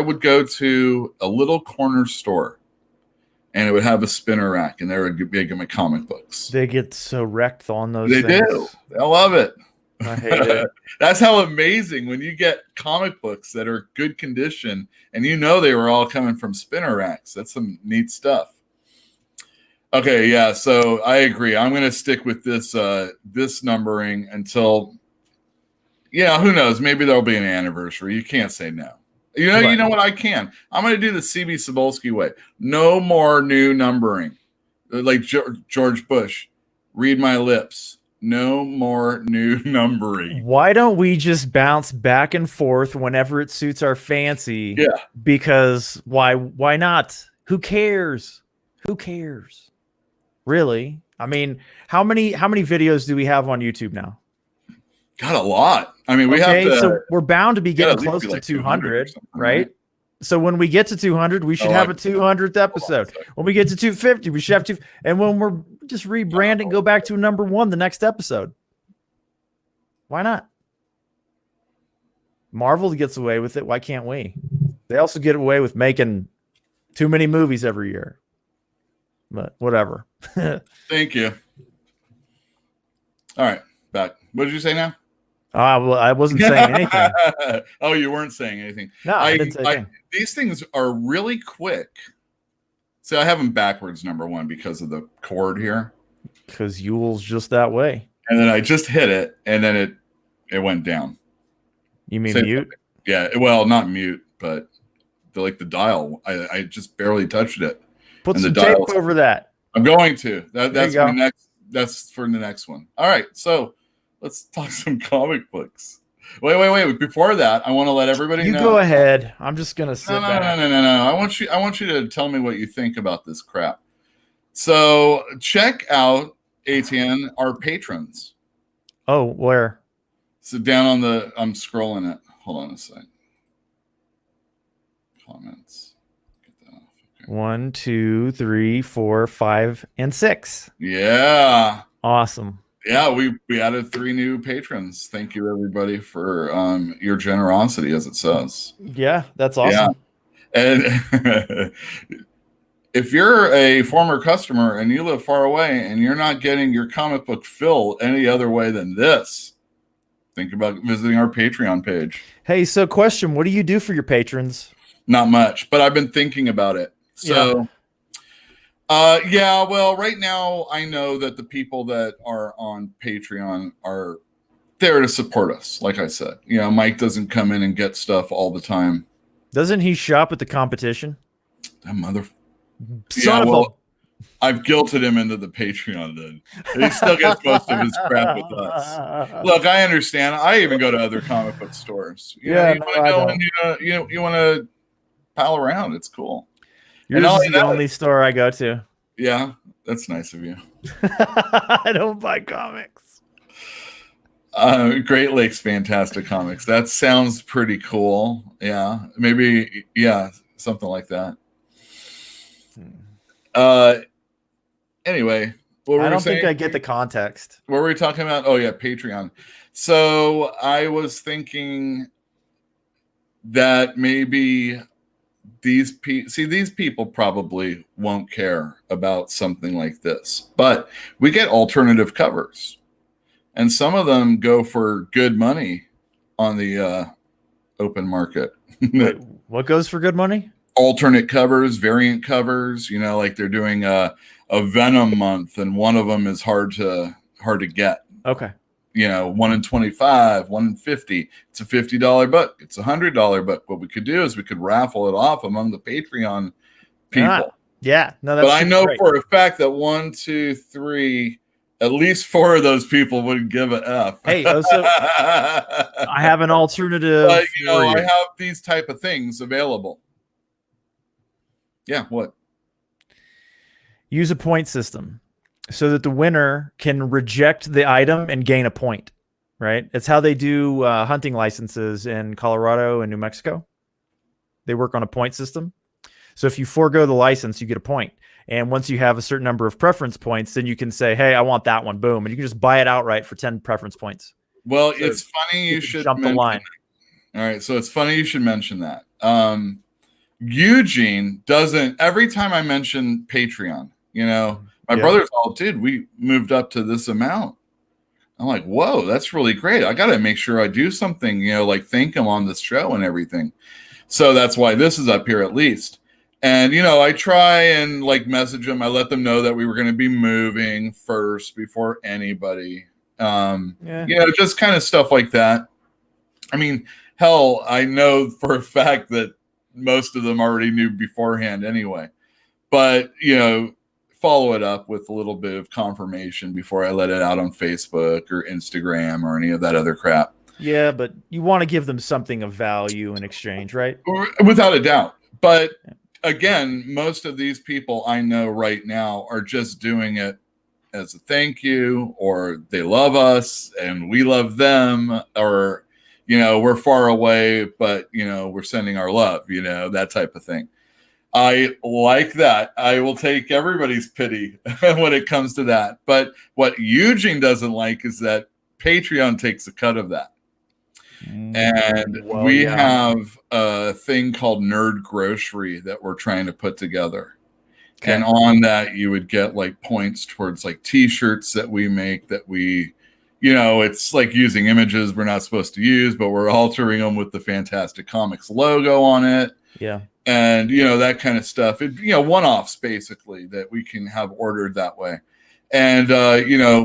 would go to a little corner store and it would have a spinner rack, and there would be my comic books. They get so wrecked on those things. They do. I love it. I hate it. That's how amazing when you get comic books that are good condition and they were all coming from spinner racks. That's some neat stuff. Okay, yeah, so I agree. I'm going to stick with this numbering until, who knows? Maybe there'll be an anniversary. You can't say no. You know what? I can. I'm going to do the CB Cebulski way. No more new numbering. Like George Bush, read my lips. No more new numbering. Why don't we just bounce back and forth whenever it suits our fancy? Yeah. Because why not? Who cares? Who cares? Really? I mean, how many videos do we have on YouTube now? Got a lot. I mean, we have to. So we're bound to be getting close to 200, right? So when we get to 200, we should have a 200th episode. When we get to 250, we should have two. And when we're just rebranding, go back to number 1 the next episode. Why not? Marvel gets away with it. Why can't we? They also get away with making too many movies every year. But whatever. Thank you. All right, back. What did you say now? Well, I wasn't saying anything. Oh, you weren't saying anything. No, I didn't say anything. These things are really quick. So I have them backwards, number 1, because of the cord here. Because Yule's just that way. And then I just hit it, and then it went down. You mean mute? Yeah, well, not mute, but the dial. I just barely touched it. Put some tape over that. I'm going to. That's my next. That's for the next one. All right, so let's talk some comic books. Wait. Before that, I want to let everybody know. You go ahead. I'm just gonna sit back. No. I want you to tell me what you think about this crap. So check out ATN, our patrons. Oh, where? So down on I'm scrolling it. Hold on a second. Comments. Get that off. Okay. 1, 2, 3, 4, 5, and 6. Yeah. Awesome. Yeah, we added 3 new patrons. Thank you, everybody, for your generosity, as it says. Yeah, that's awesome. Yeah. And if you're a former customer and you live far away and you're not getting your comic book fill any other way than this, think about visiting our Patreon page. Hey, so question, what do you do for your patrons? Not much, but I've been thinking about it. So, well, right now I know that the people that are on Patreon are there to support us. Like I said, Mike doesn't come in and get stuff all the time. Doesn't he shop at the competition? That mother. Son of a... I've guilted him into the Patreon then. He still gets most of his crap with us. Look, I understand. I even go to other comic book stores. You want to pal around. It's cool. Yours is the only store I go to. Yeah, that's nice of you. I don't buy comics. Great Lakes Fantastic Comics. That sounds pretty cool. Yeah, maybe. Yeah, something like that. Anyway, I don't think I get the context. What were we talking about? Oh yeah, Patreon. So I was thinking that maybe these people probably won't care about something like this, but we get alternative covers, and some of them go for good money on the open market. Wait, what goes for good money? Alternate covers, variant covers, like they're doing a Venom month, and one of them is hard to get. Okay. 1 in 25, 1 in 50. It's a $50 book. It's a $100 book. What we could do is we could raffle it off among the Patreon people. Yeah. No, that's but I know great. For a fact that 1, 2, 3, at least 4 of those people wouldn't give a F. Hey, so I have an alternative. But, I have these type of things available. Yeah, what? Use a point system so that the winner can reject the item and gain a point, right? It's how they do hunting licenses in Colorado and New Mexico. They work on a point system. So if you forego the license, you get a point. And once you have a certain number of preference points, then you can say, hey, I want that one. Boom. And you can just buy it outright for 10 preference points. Well, so it's funny you should jump the line. All right. So it's funny you should mention that. Eugene doesn't, every time I mention Patreon, my brother's all, dude, we moved up to this amount. I'm like, whoa, that's really great. I got to make sure I do something, like thank him on this show and everything. So that's why this is up here at least. And, I try and message them. I let them know that we were going to be moving first before anybody, just kind of stuff like that. I mean, hell, I know for a fact that most of them already knew beforehand anyway, but follow it up with a little bit of confirmation before I let it out on Facebook or Instagram or any of that other crap. Yeah, but you want to give them something of value in exchange, right? Without a doubt. But again, most of these people I know right now are just doing it as a thank you, or they love us and we love them, or we're far away, but, we're sending our love, that type of thing. I like that. I will take everybody's pity when it comes to that. But what Eugene doesn't like is that Patreon takes a cut of that. And we have a thing called Nerd Grocery that we're trying to put together. Okay. And on that, you would get points towards T-shirts that we make that we, it's using images we're not supposed to use, but we're altering them with the Fantastic Comics logo on it. Yeah. And, that kind of stuff. It, one-offs basically that we can have ordered that way. And,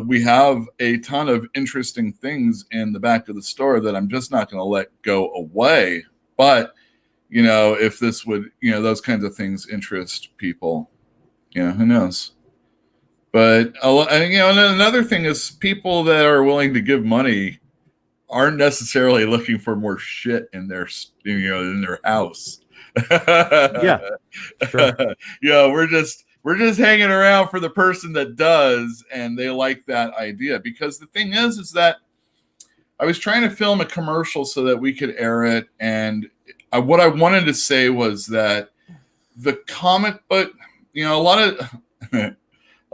we have a ton of interesting things in the back of the store that I'm just not going to let go away. But, if this would, those kinds of things interest people, who knows? But, and another thing is people that are willing to give money aren't necessarily looking for more shit in their, in their house. Yeah. Sure. We're just hanging around for the person that does, and they like that idea. Because the thing is that I was trying to film a commercial so that we could air it, and what I wanted to say was that the comic book, a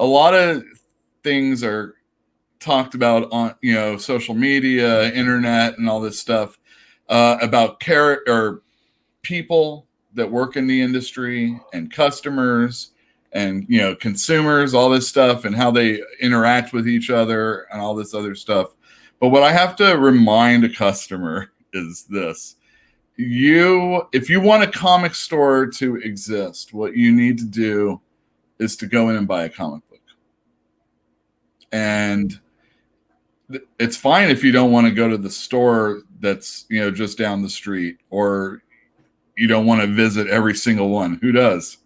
lot of things are talked about on social media, internet, and all this stuff about people that work in the industry and customers and consumers, all this stuff, and how they interact with each other and all this other stuff. But what I have to remind a customer is this. If you want a comic store to exist, what you need to do is to go in and buy a comic book. And it's fine if you don't want to go to the store that's just down the street, or you don't want to visit every single one. Who does?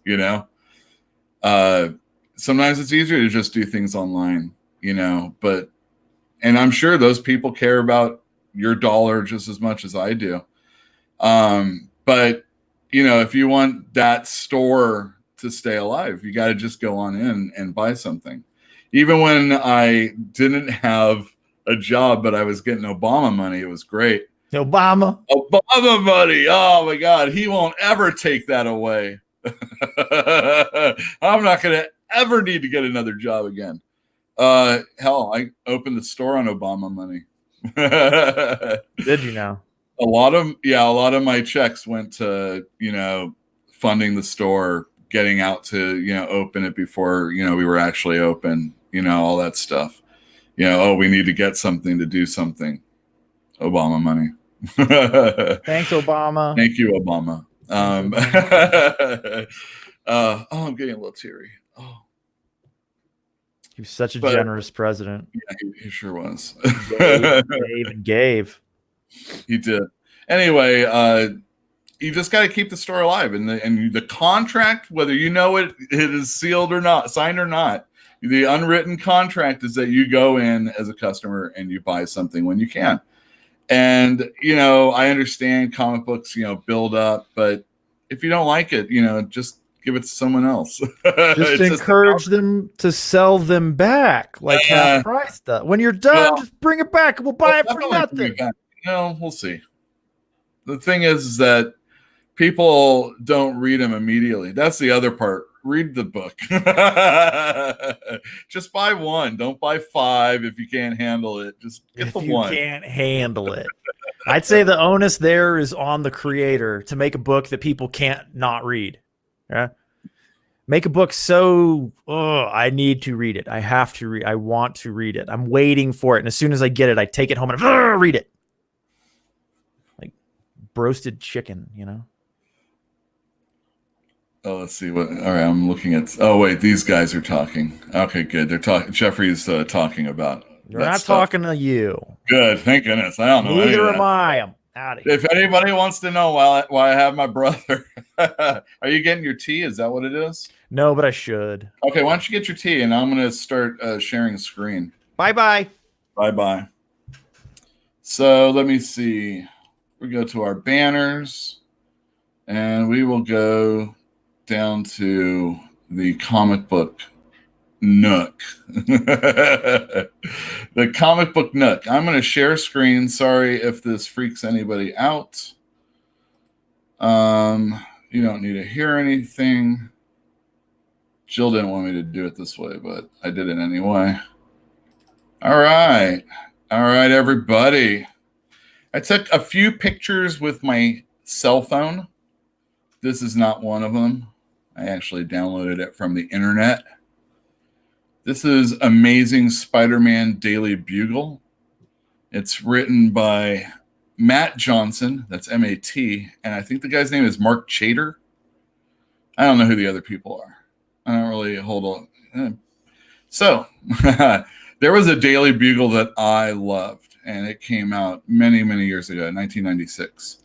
Sometimes it's easier to just do things online, but I'm sure those people care about your dollar just as much as I do. But if you want that store to stay alive, you got to just go on in and buy something. Even when I didn't have a job, but I was getting Obama money, it was great. Obama money. Oh my God. He won't ever take that away. I'm not going to ever need to get another job again. Hell, I opened the store on Obama money. Did you know? A lot of my checks went to, funding the store, getting out to, open it before, we were actually open, all that stuff. We need to get something to do something. Obama money. Thanks, Obama. Thank you, Obama. I'm getting a little teary. Oh, he was such a generous president. Yeah, he sure was. Gave. He did. Anyway, you just got to keep the store alive, and the contract, whether it is sealed or not, signed or not, the unwritten contract is that you go in as a customer and you buy something when you can. And I understand comic books, build up, but if you don't like it, just give it to someone else. Just encourage them to sell them back, like half price stuff. When you're done, just bring it back and we'll buy it for nothing. We'll see. The thing is that people don't read them immediately. That's the other part. Read the book. Just buy one. Don't buy 5 if you can't handle it. Just get the one. If you can't handle it. I'd say the onus there is on the creator to make a book that people can't not read. Yeah. Make a book so, I need to read it. I have to read. I want to read it. I'm waiting for it. And as soon as I get it, I take it home and read it. Like roasted chicken, Oh, let's see what. All right, I'm looking at. Oh, wait, these guys are talking. Okay, good. They're talking. Jeffrey's talking about. They're not talking to you. Good, thank goodness. I don't know. Neither am I. I'm out of here. If anybody wants to know why I have my brother, are you getting your tea? Is that what it is? No, but I should. Okay, why don't you get your tea, and I'm going to start sharing screen. Bye. Bye. So let me see. We go to our banners, and we will go down to the comic book nook. The comic book nook. I'm going to share screen. Sorry if this freaks anybody out. You don't need to hear anything. Jill didn't want me to do it this way, but I did it anyway. All right, everybody. I took a few pictures with my cell phone. This is not one of them. I actually downloaded it from the internet. This is Amazing Spider-Man Daily Bugle. It's written by Matt Johnson. That's M-A-T. And I think the guy's name is Mark Chater. I don't know who the other people are. I don't really hold on. So there was a Daily Bugle that I loved, and it came out many, many years ago, 1996.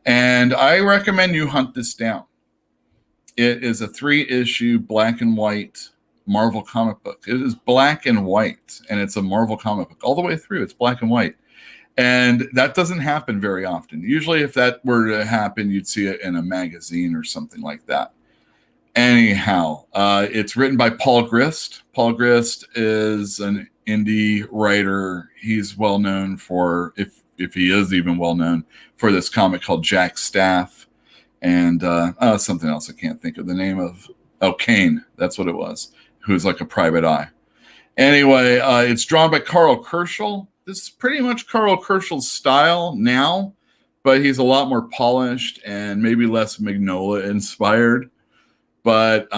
And I recommend you hunt this down. It is a 3-issue black and white Marvel comic book. It is black and white, and it's a Marvel comic book. All the way through, it's black and white. And that doesn't happen very often. Usually if that were to happen, you'd see it in a magazine or something like that. Anyhow, it's written by Paul Grist. Paul Grist is an indie writer. He's well known for, if he is even well known, for this comic called Jack Staff, and something else I can't think of the name of. Oh, Kane, that's what it was, who's like a private eye. Anyway, it's drawn by Carl Kerschel. This is pretty much Carl Kerschel's style now, but he's a lot more polished and maybe less Mignola inspired. But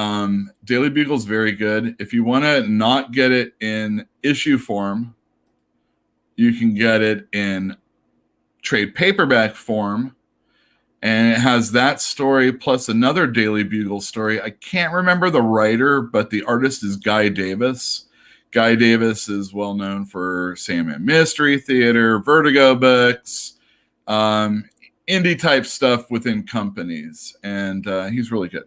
Daily Bugle's very good. If you want to not get it in issue form, you can get it in trade paperback form. And it has that story plus another Daily Bugle story. I can't remember the writer, but the artist is Guy Davis. Guy Davis is well known for Sandman Mystery Theater, Vertigo books, indie type stuff within companies. And he's really good.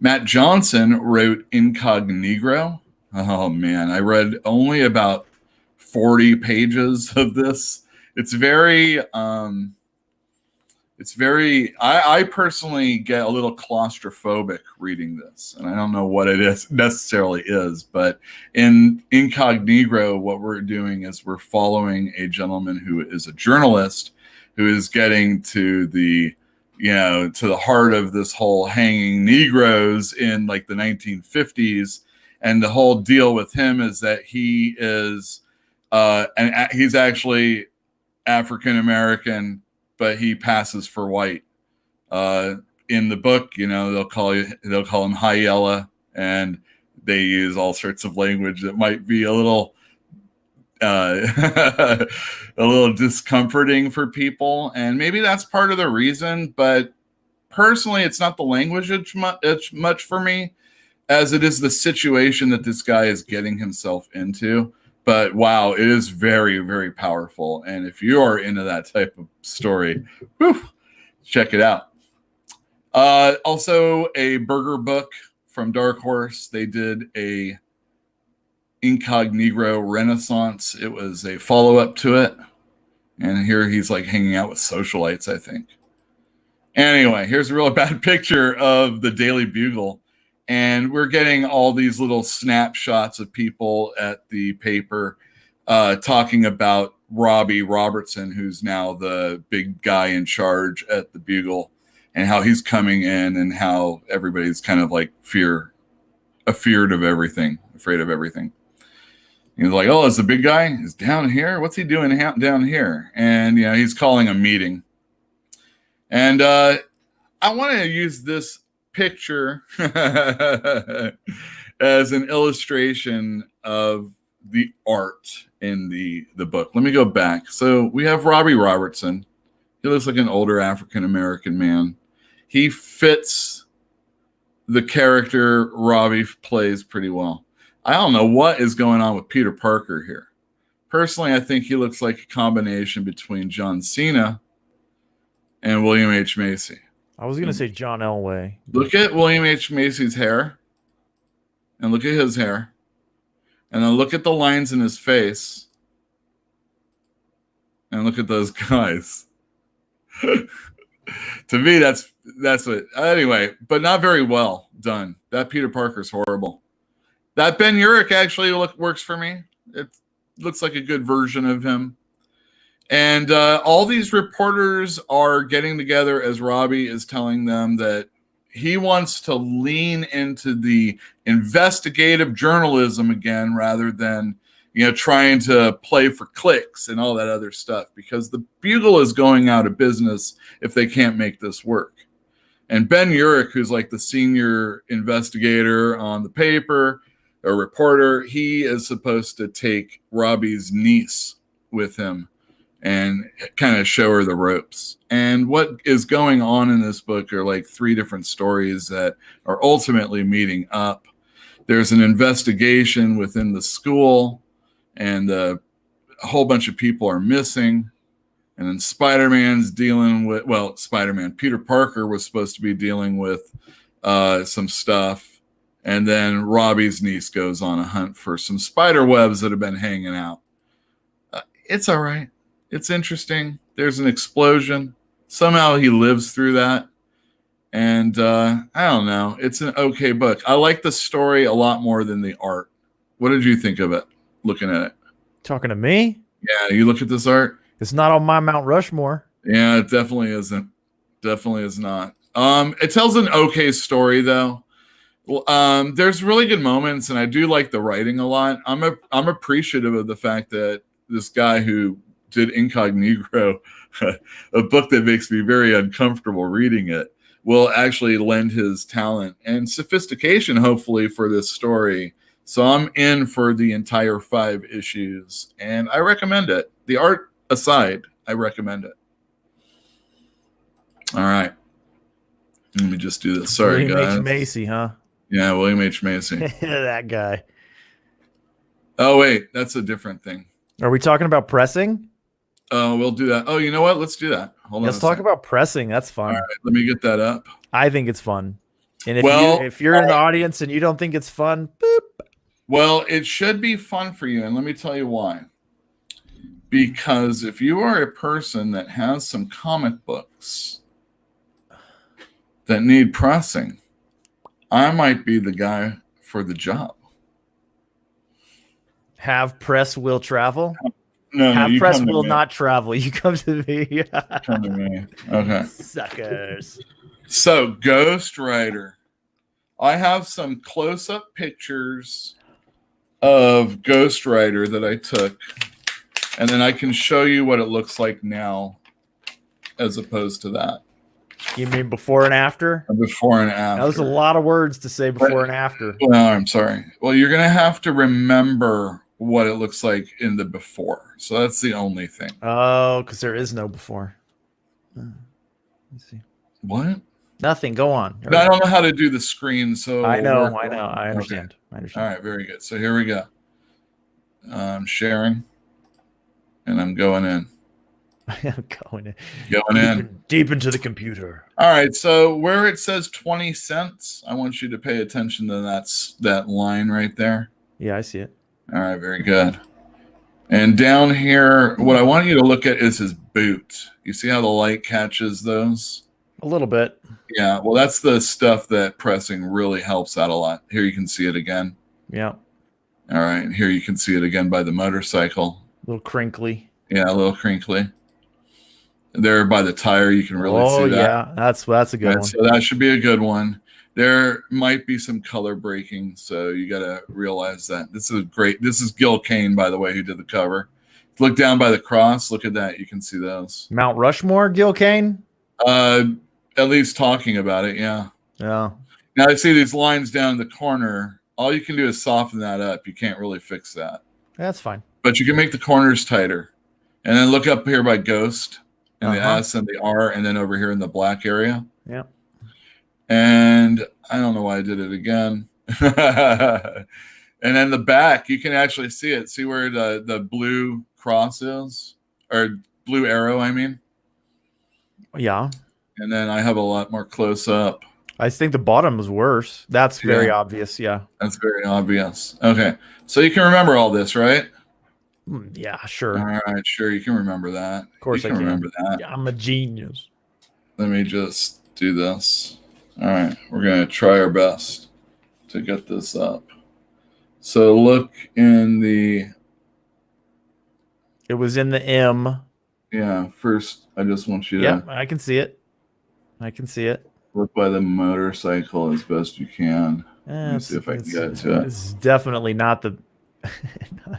Matt Johnson wrote Incognegro. Oh man, I read only about 40 pages of this. It's very, I personally get a little claustrophobic reading this, and I don't know what it is necessarily is, but in Incognegro, what we're doing is we're following a gentleman who is a journalist who is getting to the heart of this whole hanging Negroes in like the 1950s. And the whole deal with him is that he is, and he's actually African-American, but he passes for white. In the book, they'll call him High Yella, and they use all sorts of language that might be a little a little discomforting for people, and maybe that's part of the reason. But personally, it's not the language it's much for me, as it is the situation that this guy is getting himself into. But wow, it is very, very powerful. And if you are into that type of story, check it out. Also, a Burger book from Dark Horse. They did a Incognegro Renaissance. It was a follow-up to it. And here he's like hanging out with socialites, I think. Anyway, here's a real bad picture of the Daily Bugle. And we're getting all these little snapshots of people at the paper talking about Robbie Robertson, who's now the big guy in charge at the Bugle, and how he's coming in and how everybody's kind of like afraid of everything. He's like, oh, it's the big guy? He's down here? What's he doing down here? And, he's calling a meeting. And I want to use this picture as an illustration of the art in the book. Let me go back. So we have Robbie Robertson. He looks like an older African-American man. He fits the character Robbie plays pretty well. I don't know what is going on with Peter Parker here. Personally, I think he looks like a combination between John Cena and William H. Macy. I was going to say John Elway. Look at William H. Macy's hair, and look at his hair, and then look at the lines in his face, and look at those guys. To me, that's what. Anyway, but not very well done. That Peter Parker's horrible. That Ben Urich actually works for me. It looks like a good version of him. And all these reporters are getting together as Robbie is telling them that he wants to lean into the investigative journalism again, rather than, trying to play for clicks and all that other stuff, because the Bugle is going out of business if they can't make this work. And Ben Urich, who's like the senior investigator on the paper, a reporter, he is supposed to take Robbie's niece with him and kind of show her the ropes. And what is going on in this book are like 3 different stories that are ultimately meeting up. There's an investigation within the school, and a whole bunch of people are missing. And then Spider-Man's dealing with, Peter Parker was supposed to be dealing with some stuff. And then Robbie's niece goes on a hunt for some spider webs that have been hanging out. It's all right. It's interesting. There's an explosion. Somehow he lives through that. And I don't know. It's an okay book. I like the story a lot more than the art. What did you think of it, looking at it? Talking to me? Yeah, you look at this art? It's not on my Mount Rushmore. Yeah, it definitely isn't. Definitely is not. It tells an okay story, though. Well, there's really good moments, and I do like the writing a lot. I'm appreciative of the fact that this guy who did Incognegro, a book that makes me very uncomfortable reading it, will actually lend his talent and sophistication, hopefully, for this story. So I'm in for the entire 5 issues, and I recommend it. The art aside, I recommend it. All right. Let me just do this. Sorry, William guys. H. Macy, huh? Yeah, William H. Macy. That guy. Oh, wait. That's a different thing. Are we talking about pressing? Oh, we'll do that. Oh, you know what? Let's do that. Hold on. Let's talk about pressing. That's fun. All right. Let me get that up. I think it's fun. And if you're in the audience and you don't think it's fun, boop. Well, it should be fun for you. And let me tell you why. Because if you are a person that has some comic books that need pressing, I might be the guy for the job. Have press will travel? No, Have press will not travel. You come to me. Come to me. Okay. Suckers. So, Ghost Rider. I have some close-up pictures of Ghost Rider that I took, and then I can show you what it looks like now as opposed to that. You mean before and after? Before and after. That was a lot of words to say before and after. Well, I'm sorry. Well, you're going to have to remember what it looks like in the before. So that's the only thing. Oh, because there is no before. Let's see. What? Nothing. Go on. No, I don't know how to do the screen. So I know. I understand. Okay. I understand. All right. Very good. So here we go. I'm sharing, and I'm going in. I'm going in. Going in. Deep into the computer. All right. So where it says 20 cents, I want you to pay attention to that line right there. Yeah, I see it. All right. Very good. And down here, what I want you to look at is his boot. You see how the light catches those? A little bit. Yeah. Well, that's the stuff that pressing really helps out a lot. Here you can see it again. Yeah. All right. And here you can see it again by the motorcycle. A little crinkly. Yeah, a little crinkly. There by the tire, you can really see that. Yeah, that's a good one. So that should be a good one. There might be some color breaking, so you got to realize that. This is Gil Kane, by the way, who did the cover. Look down by the cross. Look at that. You can see those. Mount Rushmore, Gil Kane? At least talking about it, yeah. Yeah. Now I see these lines down in the corner. All you can do is soften that up. You can't really fix that. That's fine. But you can make the corners tighter. And then look up here by Ghost and the S and the R, and then over here in the black area. Yeah. And I don't know why I did it again. And then the back, you can actually see it. See where the blue cross is? Or blue arrow, I mean. Yeah. And then I have a lot more close up. I think the bottom is worse. That's very obvious, yeah. That's very obvious. Okay. So you can remember all this, right? Yeah, sure. All right, sure. You can remember that. Of course you I can. remember that. Yeah, I'm a genius. Let me just do this. All right. We're going to try our best to get this up. So look in the... It was in the M. Yeah, first, I just want you to... Yeah, I can see it. I can see it. Look by the motorcycle as best you can. Let me see if I can get to it. It's definitely not the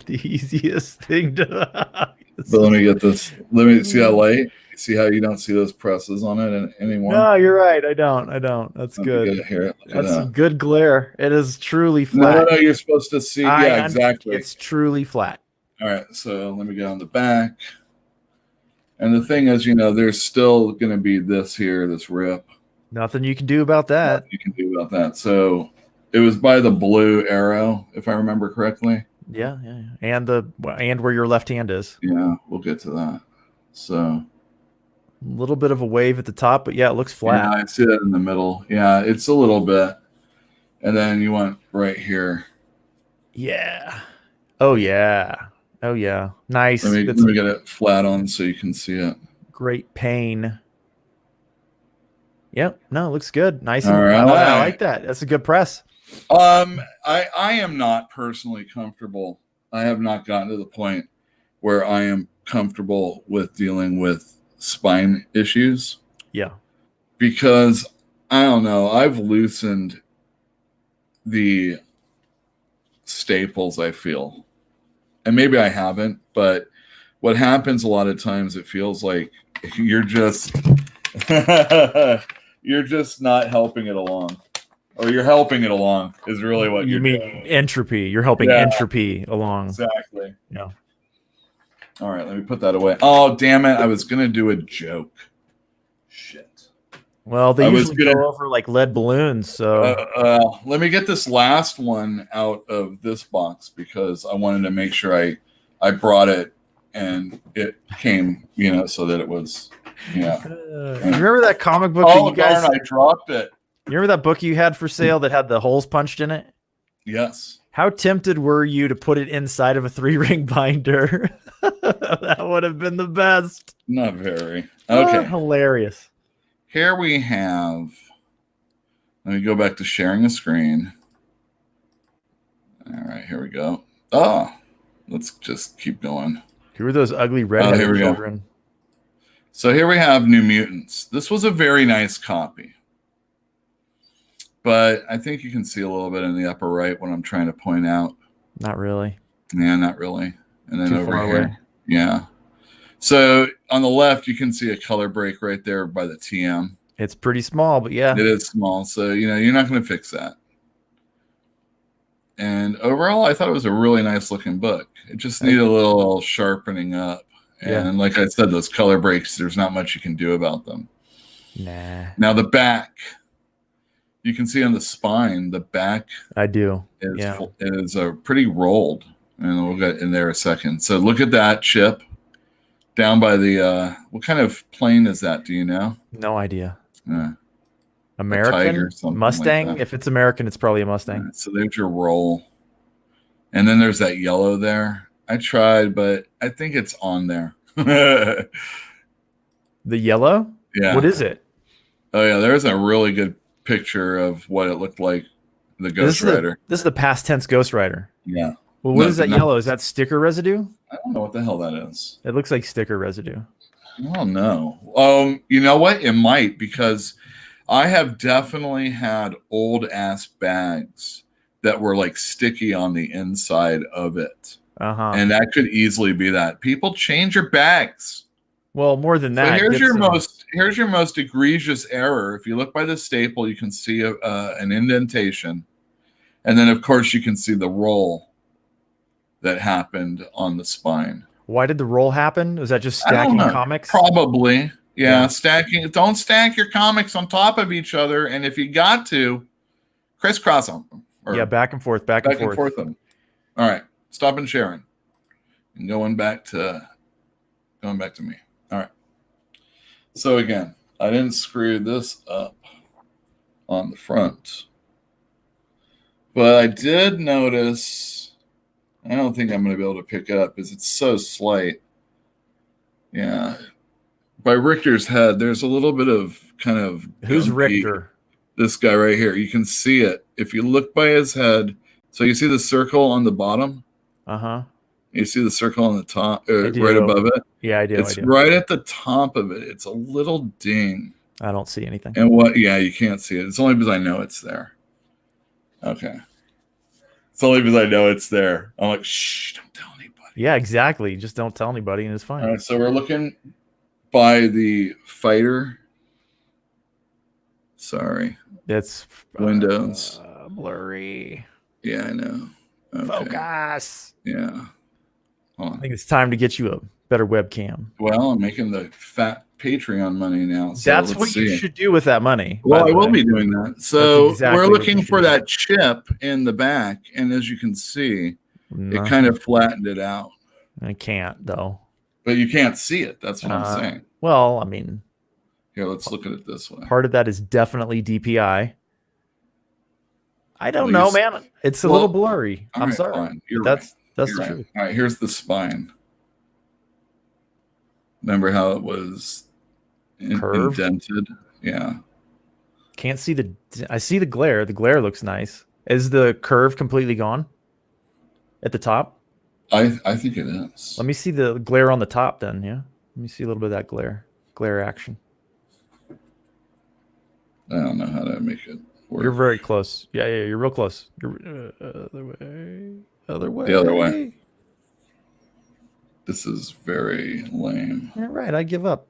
easiest thing to... But let me get this. Let me see how light. See how you don't see those presses on it anymore? No, you're right. I don't. That's good. Here. That's some good glare. It is truly flat. No, you're supposed to see. Yeah, exactly. It's truly flat. All right, so let me go on the back. And the thing is, there's still going to be this here, this rip. Nothing you can do about that. Nothing you can do about that. So it was by the blue arrow, if I remember correctly. Yeah. And where your left hand is. Yeah, we'll get to that. So a little bit of a wave at the top, but yeah, it looks flat. Yeah, I see that in the middle. Yeah, it's a little bit. And then you want right here. Yeah. Oh yeah. Nice. Let me get it flat on so you can see it. Great pain. Yep. No, it looks good. Nice. All right. I like that. That's a good press. I am not personally comfortable. I have not gotten to the point where I am comfortable with dealing with spine issues. Yeah. Because I don't know, I've loosened the staples, I feel. And maybe I haven't, but what happens a lot of times, it feels like you're just You're just not helping it along. Or you're helping it along is really what you you're mean doing. entropy. You're helping entropy along. Exactly. Yeah. All right, let me put that away. Oh, damn it. I was going to do a joke. Shit. Well, they usually go over like lead balloons, so... let me get this last one out of this box because I wanted to make sure I brought it and it came, so that it was, remember that comic book Oh, that you guys... darn, I dropped it. You remember that book you had for sale that had the holes punched in it? Yes. How tempted were you to put it inside of a 3-ring binder? That would have been the best. Not very. Okay. Hilarious. Here we have, let me go back to sharing a screen. All right, here we go. Oh, let's just keep going. Who are those ugly redheaded children? Go. So here we have New Mutants. This was a very nice copy. But I think you can see a little bit in the upper right what I'm trying to point out. Not really. Yeah, not really. And then Too over far here. away. Yeah. So on the left, you can see a color break right there by the TM. It's pretty small, but yeah. It is small. So, you're not going to fix that. And overall, I thought it was a really nice looking book. It just needed a little sharpening up. And like I said, those color breaks, there's not much you can do about them. Nah. Now the back. You can see on the spine, the back I do. is pretty rolled. And we'll get in there a second. So look at that chip down by the, what kind of plane is that? Do you know? No idea. American? American? Mustang? Like if it's American, it's probably a Mustang. So there's your roll. And then there's that yellow there. I tried, but I think it's on there. The yellow? Yeah. What is it? Oh, yeah. There's a really good picture of what it looked like, the Ghost Rider. This is the past tense Ghost Rider. Yeah. Well, what is that yellow? Is that sticker residue? I don't know what the hell that is. It looks like sticker residue. I don't know. You know what? It might, because I have definitely had old ass bags that were like sticky on the inside of it. And that could easily be that. People change your bags. Well, more than that. So here's your most egregious error. If you look by the staple, you can see an indentation. And then, of course, you can see the roll that happened on the spine. Why did the roll happen? Was that just stacking comics? Probably. Yeah, stacking. Don't stack your comics on top of each other. And if you got to, crisscross them. Back and forth, back and forth them. All right. Stop and sharing. And going back to me. All right. So again, I didn't screw this up on the front. But I did notice, I don't think I'm going to be able to pick it up because it's so slight. Yeah. By Richter's head, there's a little bit of kind of... Who's Richter? This guy right here. You can see it. If you look by his head, so you see the circle on the bottom? You see the circle on the top, right above it? Yeah, I do. It's right at the top of it. It's a little ding. I don't see anything. And you can't see it. It's only because I know it's there. Okay. It's only because I know it's there. I'm like, shh, don't tell anybody. Yeah, exactly. Just don't tell anybody and it's fine. All right, so we're looking by the fighter. Sorry. It's Windows. Blurry. Yeah, I know. Okay. Focus. Yeah. I think it's time to get you a better webcam. Well, I'm making the fat Patreon money now. So that's what you should do with that money. Well, I will be doing that. So we're looking for that chip in the back. And as you can see, it kind of flattened it out. I can't, though. But you can't see it. That's what I'm saying. Well, I mean... Here, let's look at it this way. Part of that is definitely DPI. I don't know, man. It's a little blurry. I'm sorry. Fine. That's the right. truth. All right, here's the spine. Remember how it was indented? Yeah. Can't see I see the glare. The glare looks nice. Is the curve completely gone at the top? I think it is. Let me see the glare on the top then, yeah? Let me see a little bit of that glare action. I don't know how to make it work. You're very close. Yeah, you're real close. You're other way. The other way. This is very lame. You're right. I give up.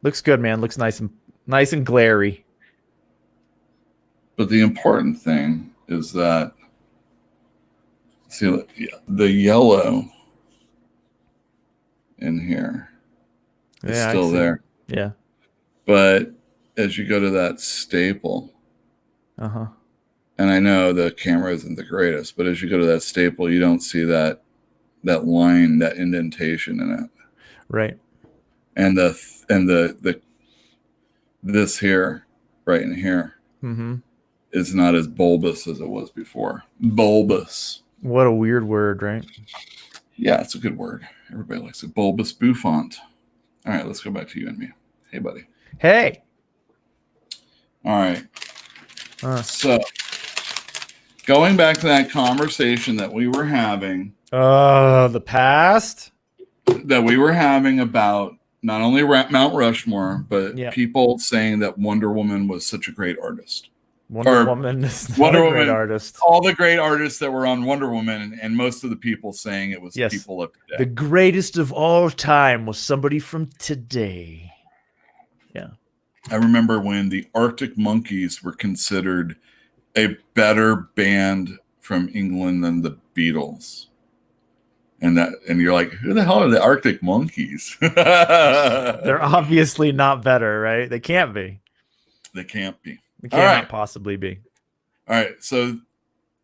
Looks good, man. Looks nice Nice and glary. But the important thing is that, see, the yellow in here is still there. Yeah. But as you go to that staple, Uh-huh. and I know the camera isn't the greatest, but as you go to that staple, you don't see that line, that indentation in it. Right. And the this here, right in here, is not as bulbous as it was before. Bulbous. What a weird word, right? Yeah, it's a good word. Everybody likes it. Bulbous bouffant. All right, let's go back to you and me. Hey, buddy. Hey. All right. So, going back to that conversation that we were having. The past? That we were having about not only Mount Rushmore, but people saying that Wonder Woman was such a great artist. Wonder Woman is not a great artist. All the great artists that were on Wonder Woman, and most of the people saying it was people of today. The greatest of all time was somebody from today. Yeah. I remember when the Arctic Monkeys were considered a better band from England than the Beatles. And you're like, who the hell are the Arctic Monkeys? They're obviously not better, right? They can't be. They can't be. They cannot possibly be. All right. So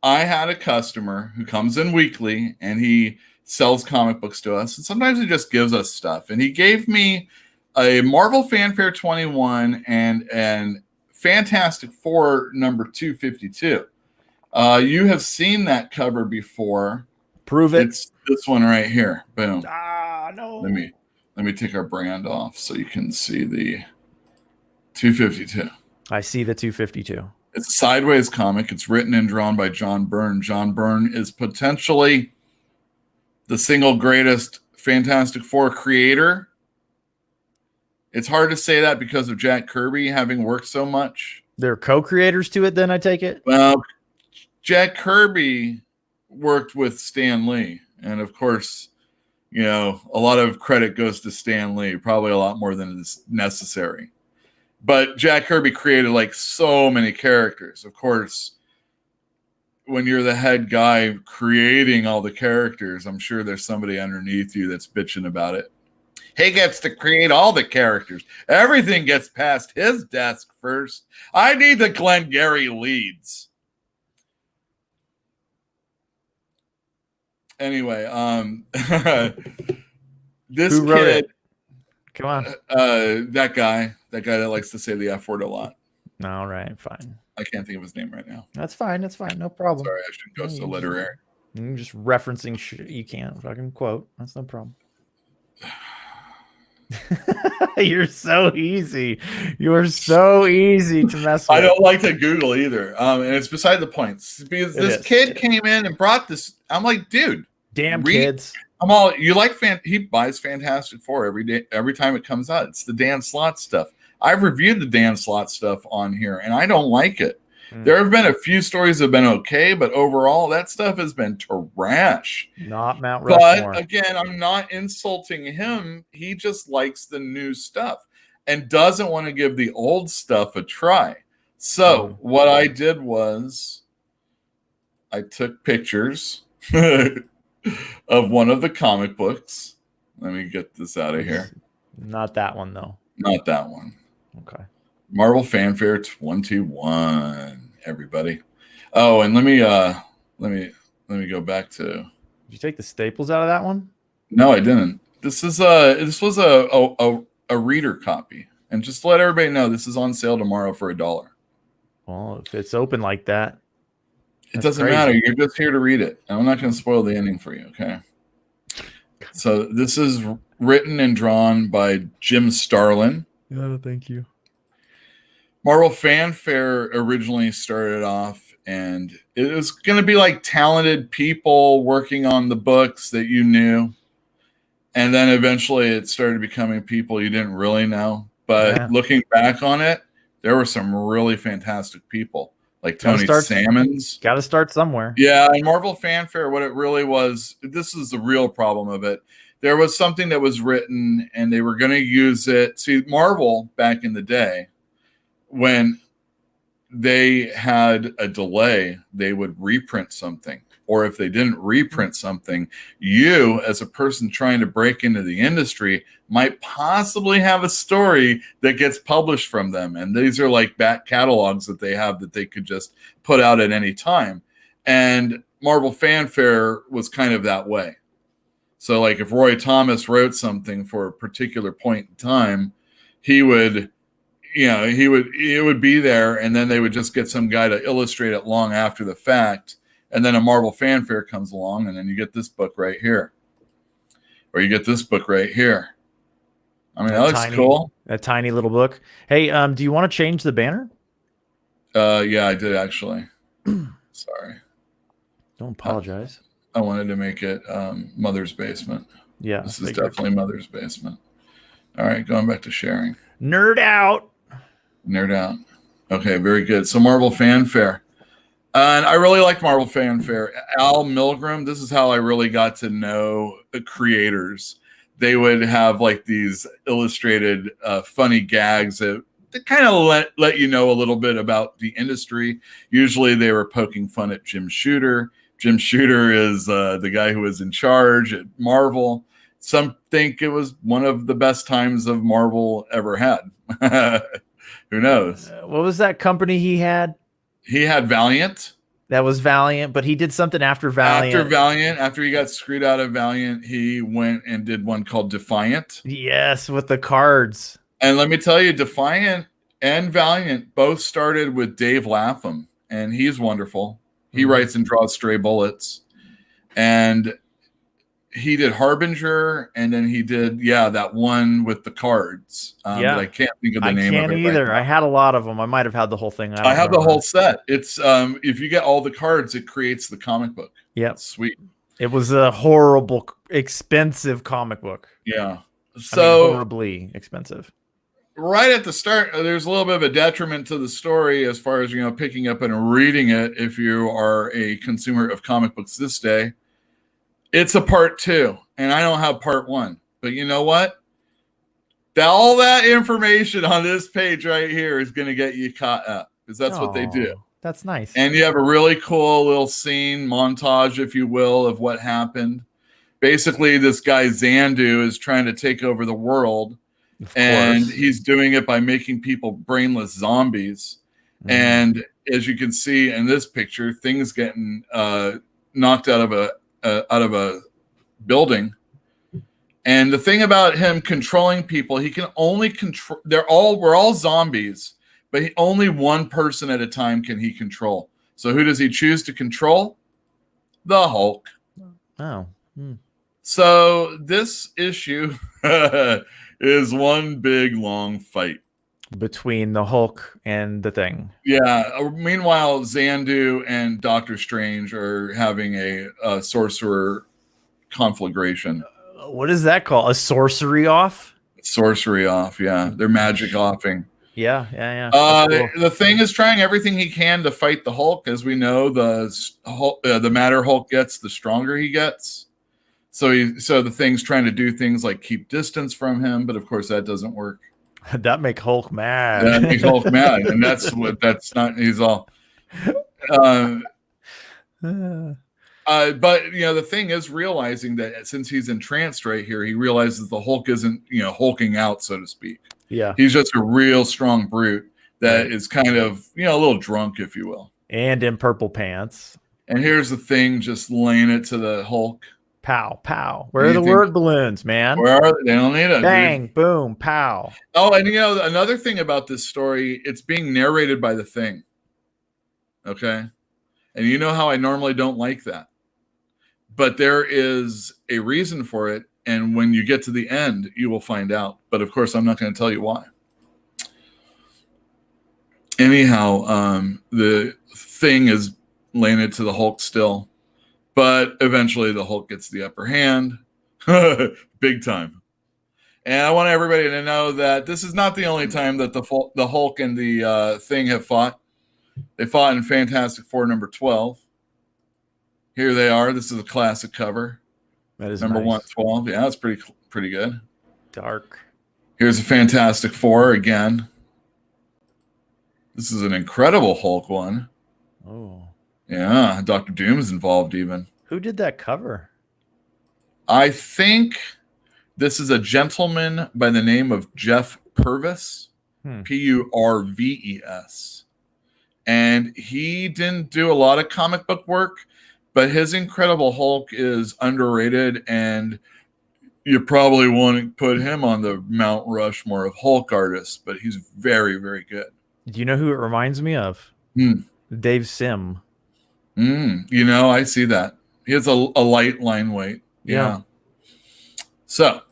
I had a customer who comes in weekly and he sells comic books to us. And sometimes he just gives us stuff. And he gave me a Marvel Fanfare 21 and Fantastic Four number 252. You have seen that cover before. Prove it. It's this one right here. Boom. No. Let me take our brand off so you can see the 252. I see the 252. It's a sideways comic. It's written and drawn by John Byrne. John Byrne is potentially the single greatest Fantastic Four creator. It's hard to say that because of Jack Kirby having worked so much. They're co-creators to it, then, I take it? Well, Jack Kirby worked with Stan Lee. And, of course, a lot of credit goes to Stan Lee, probably a lot more than is necessary. But Jack Kirby created like so many characters. Of course, when you're the head guy creating all the characters, I'm sure there's somebody underneath you that's bitching about it. He gets to create all the characters. Everything gets past his desk first. I need the Glengarry leads. Anyway, this Who wrote kid, it? Come on. that guy that likes to say the F word a lot. All right, fine. I can't think of his name right now. That's fine. No problem. Sorry, I shouldn't go so literary. You're just referencing shit you can't fucking quote. That's no problem. You're so easy. You're so easy to mess with. I don't like to Google either. And it's beside the point. Because this kid came in and brought this. I'm like, dude. Damn kids. He buys Fantastic Four every time it comes out. It's the Dan Slott stuff. I've reviewed the Dan Slott stuff on here, and I don't like it. There have been a few stories that have been okay, but overall, that stuff has been trash. Not Mount Rushmore. But again, I'm not insulting him. He just likes the new stuff and doesn't want to give the old stuff a try. So what I did was I took pictures of one of the comic books. Let me get this out of here. Not that one, though. Not that one. Okay. Marvel Fanfare 21, everybody. Oh, and let me go back to. Did you take the staples out of that one? No, I didn't. This was a reader copy, and just to let everybody know, this is on sale tomorrow for $1. Well, if it's open like that, it doesn't matter. You're just here to read it. I'm not going to spoil the ending for you, okay? So this is written and drawn by Jim Starlin. Oh, thank you. Marvel Fanfare originally started off, and it was going to be like talented people working on the books that you knew. And then eventually it started becoming people you didn't really know. But looking back on it, there were some really fantastic people, like Tony Salmons. Got to start somewhere. Yeah, and Marvel Fanfare, what it really was, this is the real problem of it. There was something that was written, and they were going to use it. See, Marvel, back in the day, when they had a delay, they would reprint something. Or if they didn't reprint something, you, as a person trying to break into the industry, might possibly have a story that gets published from them. And these are like back catalogs that they have that they could just put out at any time. And Marvel Fanfare was kind of that way. So like if Roy Thomas wrote something for a particular point in time, it would be there, and then they would just get some guy to illustrate it long after the fact. And then a Marvel Fanfare comes along, and then you get this book right here. Or you get this book right here. I mean, that looks cool. A tiny little book. Hey, do you want to change the banner? Yeah, I did actually. Sorry. Don't apologize. I wanted to make it Mother's Basement. Yeah. This is definitely Mother's Basement. All right, going back to sharing. Nerd out. Nerd out. Okay, very good. So Marvel Fanfare. And I really liked Marvel Fanfare. Al Milgrom, this is how I really got to know the creators. They would have like these illustrated funny gags that kind of let you know a little bit about the industry. Usually they were poking fun at Jim Shooter. Jim Shooter is the guy who was in charge at Marvel. Some think it was one of the best times of Marvel ever had. Who knows? What was that company he had? He had Valiant. That was Valiant, but he did something after Valiant. After he got screwed out of Valiant, he went and did one called Defiant. Yes, with the cards. And let me tell you, Defiant and Valiant both started with Dave Lapham, and he's wonderful. He writes and draws Stray Bullets. And he did Harbinger, and then he did, that one with the cards. But I can't think of the name of it. I can't either. Right, I had a lot of them. I might have had the whole thing. I have the whole set. It's if you get all the cards, it creates the comic book. Yeah, sweet. It was a horrible, expensive comic book. Yeah, so horribly expensive. Right at the start, there's a little bit of a detriment to the story as far as picking up and reading it if you are a consumer of comic books this day. It's a part 2, and I don't have part 1. But you know what? All that information on this page right here is going to get you caught up, because that's what they do. That's nice. And you have a really cool little scene, montage, if you will, of what happened. Basically, this guy Xandu is trying to take over the world, and he's doing it by making people brainless zombies. And as you can see in this picture, things getting knocked out of a building. And the thing about him controlling people, he can only control. We're all zombies, but only one person at a time can he control. So who does he choose to control? The Hulk. Oh. So this issue is one big long fight between the Hulk and the Thing. Yeah. Meanwhile, Xandu and Doctor Strange are having a sorcerer conflagration. What is that called? A sorcery off? Sorcery off, yeah. They're magic offing. Yeah. Cool. The Thing is trying everything he can to fight the Hulk. As we know, the madder Hulk gets, the stronger he gets. So the Thing's trying to do things like keep distance from him, but of course that doesn't work. That make Hulk mad. That makes Hulk mad, and he's all. But the Thing is realizing that since he's entranced right here, he realizes the Hulk isn't hulking out, so to speak. Yeah, he's just a real strong brute that is kind of a little drunk, if you will, and in purple pants. And here's the Thing just laying it to the Hulk. Pow, pow. Where are the word balloons, man? Where are they? They don't need it. Bang, dude. Boom, pow. Oh, and another thing about this story, it's being narrated by the Thing. Okay. And you know how I normally don't like that. But there is a reason for it. And when you get to the end, you will find out. But of course, I'm not going to tell you why. Anyhow, the Thing is laying it to the Hulk still. But eventually the Hulk gets the upper hand. Big time. And I want everybody to know that this is not the only time that the Hulk and the Thing have fought. They fought in Fantastic Four number 12. Here they are. This is a classic cover. That is number nice. 112. Yeah, that's pretty good. Dark. Here's a Fantastic Four again. This is an Incredible Hulk one. Oh. Yeah, Dr. Doom is involved even. Who did that cover? I think this is a gentleman by the name of Jeff Purvis, Purves. And he didn't do a lot of comic book work, but his Incredible Hulk is underrated, and you probably want to put him on the Mount Rushmore of Hulk artists, but he's very, very good. Do you know who it reminds me of? Dave Sim. You know, I see that. He has a light line weight. Yeah. So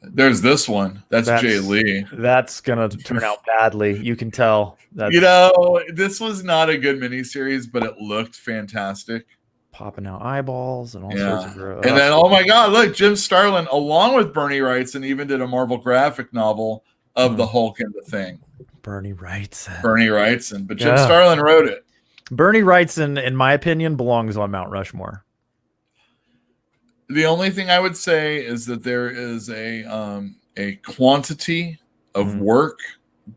there's this one. That's Jay Lee. That's going to turn out badly. You can tell. You know, this was not a good miniseries, but it looked fantastic. Popping out eyeballs and all sorts of growth. And then, oh my God, look, Jim Starlin, along with Bernie Wrightson, even did a Marvel graphic novel of the Hulk and the Thing. Bernie Wrightson. But Jim Starlin wrote it. Bernie Wrightson, in my opinion, belongs on Mount Rushmore. The only thing I would say is that there is a quantity of work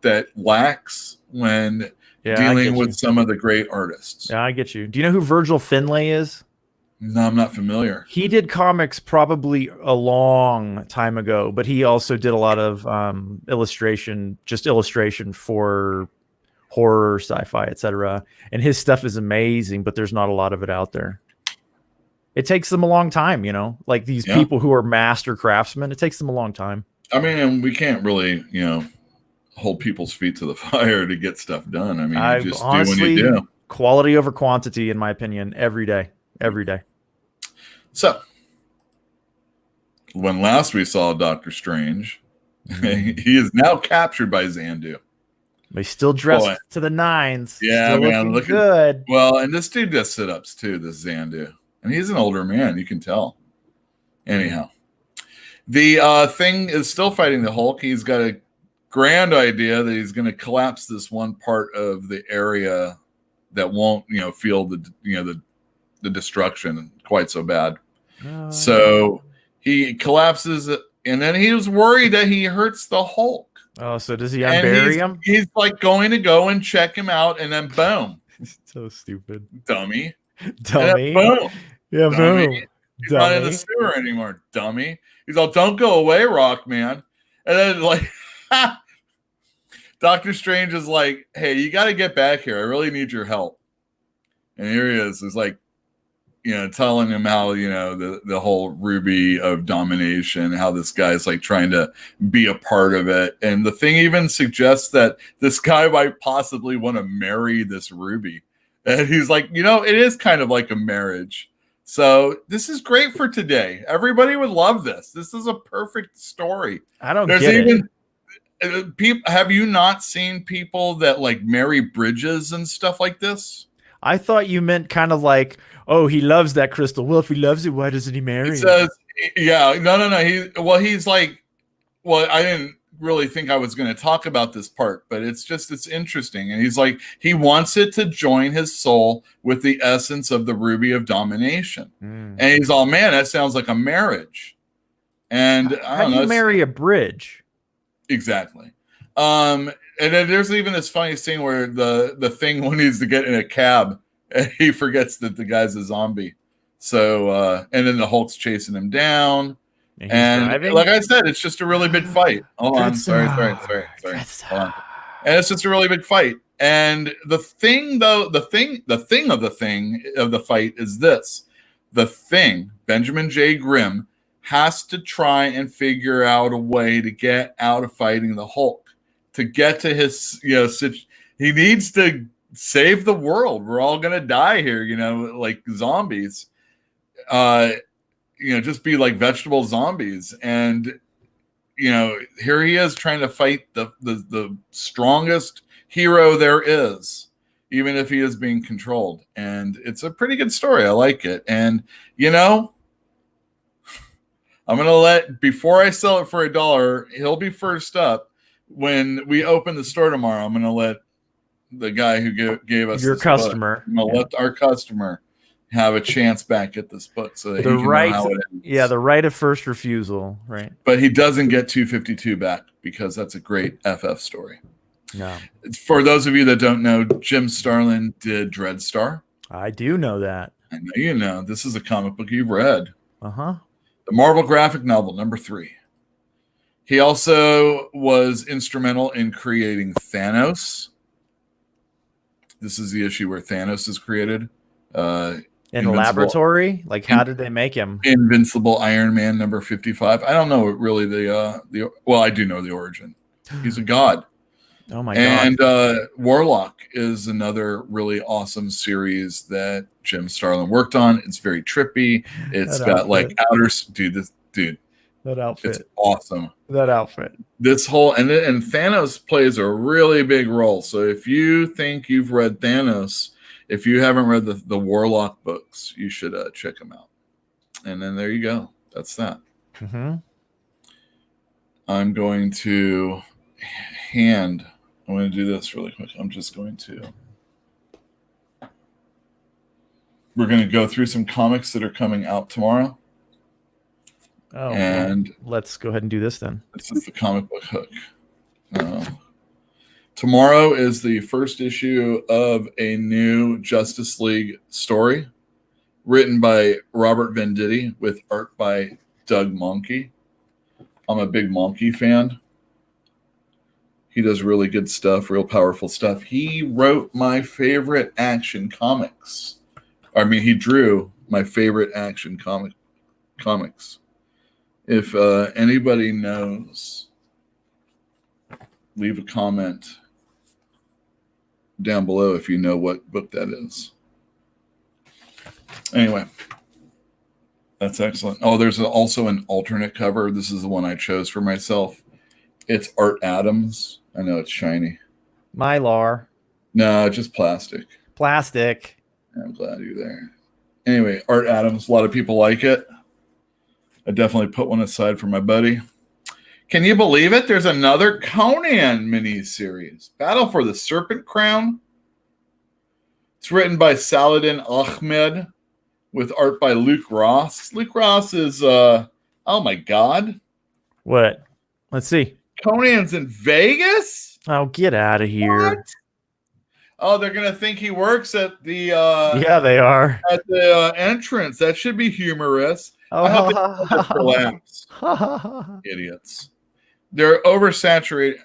that lacks when dealing with some of the great artists. Yeah, I get you. Do you know who Virgil Finlay is? No, I'm not familiar. He did comics probably a long time ago, but he also did a lot of illustration for horror, sci-fi, etc. And his stuff is amazing, but there's not a lot of it out there. It takes them a long time, you know, like these people who are master craftsmen. It takes them a long time. I mean, and we can't really, you know, hold people's feet to the fire to get stuff done. I mean, you just honestly, do when you do. Quality over quantity, in my opinion, every day. So, when last we saw Doctor Strange, he is now captured by Xandu. They still dressed to the nines. Yeah, still man, looking good. Well, and this dude does sit-ups too, this Xandu. And he's an older man, you can tell. Anyhow, the Thing is still fighting the Hulk. He's got a grand idea that he's going to collapse this one part of the area that won't, you know, feel the destruction quite so bad. So he collapses it, and then he was worried that he hurts the Hulk. Oh, so does he unbury him? He's like going to go and check him out, and then boom. So stupid. Dummy. Boom. Yeah, dummy. boom. He's not in the sewer anymore, dummy. He's all, don't go away, Rock Man. And then like Doctor Strange is like, hey, you got to get back here. I really need your help. And here he is. It's like, you know, telling him how, you know, the whole Ruby of domination, how this guy's like trying to be a part of it. And the Thing even suggests that this guy might possibly want to marry this Ruby. And he's like, you know, it is kind of like a marriage. So this is great for today. Everybody would love this. This is a perfect story. I don't get it. People, have you not seen people that like marry bridges and stuff like this? I thought you meant kind of like, oh, he loves that crystal. Well, if he loves it, why doesn't he marry it? Says, yeah, no. He's like, well, I didn't really think I was going to talk about this part, but it's interesting. And he's like, he wants it to join his soul with the essence of the Ruby of domination. And he's all, man, that sounds like a marriage. And how do you marry a bridge? Exactly. And then there's even this funny scene where the Thing needs to get in a cab and he forgets that the guy's a zombie. So, and then the Hulk's chasing him down. And like I said, it's just a really big fight. Hold on. Sorry. Hold on. And it's just a really big fight. And the thing, though, the thing of the fight is this. The Thing, Benjamin J. Grimm, has to try and figure out a way to get out of fighting the Hulk, to get to his, you know, he needs to save the world. We're all going to die here, you know, like zombies, you know, just be like vegetable zombies. And, you know, here he is trying to fight the strongest hero there is, even if he is being controlled. And it's a pretty good story. I like it. And, you know, I'm going to before I sell it for $1, he'll be first up. When we open the store tomorrow, I'm going to let the guy who gave us your customer, I'm going to let our customer have a chance back at this book so that he can know how it ends. Yeah, the right of first refusal, right? But he doesn't get 252 back because that's a great FF story. No. For those of you that don't know, Jim Starlin did Dreadstar. I do know that. I know you know. This is a comic book you've read. Uh-huh. The Marvel graphic novel, number 3. He also was instrumental in creating Thanos. This is the issue where Thanos is created. In the laboratory? Like, how did they make him? Invincible Iron Man number 55. I don't know really the well, I do know the origin. He's a god. Oh my god. And Warlock is another really awesome series that Jim Starlin worked on. It's very trippy. It's got like outer dude. That outfit. It's awesome. That outfit. This whole and Thanos plays a really big role. So if you think you've read Thanos, if you haven't read the Warlock books, you should check them out. And then there you go. That's that. Mm-hmm. I'm going to do this really quick. We're going to go through some comics that are coming out tomorrow. Oh, and well, let's go ahead and do this then. This is the comic book hook. Tomorrow is the first issue of a new Justice League story written by Robert Venditti with art by Doug Mahnke. I'm a big Mahnke fan. He does really good stuff, real powerful stuff. He wrote my favorite Action comics. I mean, he drew my favorite Action comics. If anybody knows, leave a comment down below if you know what book that is. Anyway, that's excellent. Oh, there's also an alternate cover. This is the one I chose for myself. It's Art Adams. I know it's shiny. Mylar. No, just plastic. Plastic. I'm glad you're there. Anyway, Art Adams. A lot of people like it. I definitely put one aside for my buddy. Can you believe it? There's another Conan miniseries, Battle for the Serpent Crown. It's written by Saladin Ahmed with art by Luke Ross. Luke Ross is, oh my God. What? Let's see. Conan's in Vegas? Oh, get out of here. What? Oh, they're going to think he works at the... yeah, they are. At the entrance. That should be humorous. Oh, I hope they collapse. Idiots. They're oversaturated.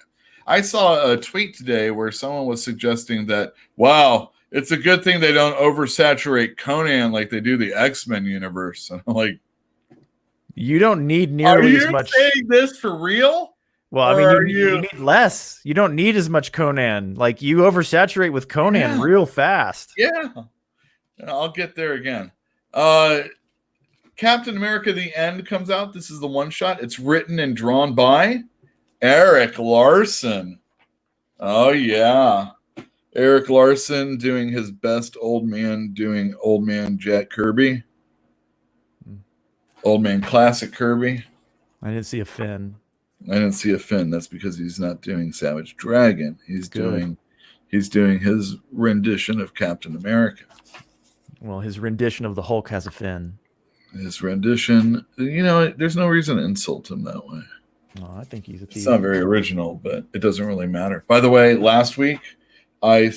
I saw a tweet today where someone was suggesting that, wow, it's a good thing they don't oversaturate Conan like they do the X-Men universe. And I'm like, you don't need nearly as much. Are you saying this for real? Well, I mean, you need less. You don't need as much Conan. Like, you oversaturate with Conan real fast. Yeah. I'll get there again. Captain America: The End comes out. This is the one shot. It's written and drawn by Eric Larson. Oh, yeah. Eric Larson doing his best old man Jack Kirby. Old man classic Kirby. I didn't see a fin. That's because he's not doing Savage Dragon. He's doing his rendition of Captain America. Well, his rendition of the Hulk has a fin. His rendition, there's no reason to insult him that way. No, I think he's a thief. It's not very original, but it doesn't really matter. By the way, last week I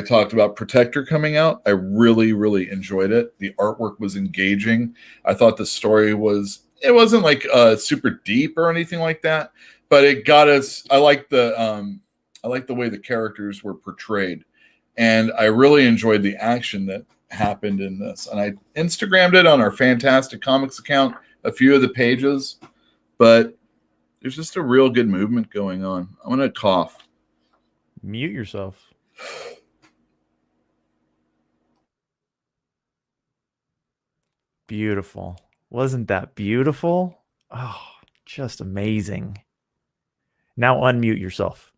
talked about Protector coming out. I really, really enjoyed it. The artwork was engaging. I thought the story wasn't like super deep or anything like that, but it got us. I like the way the characters were portrayed, and I really enjoyed the action that happened in this. And I Instagrammed it on our Fantastic Comics account, a few of the pages, but there's just a real good movement going on. I'm going to cough. Mute yourself. Beautiful. Wasn't that beautiful? Oh, just amazing. Now unmute yourself.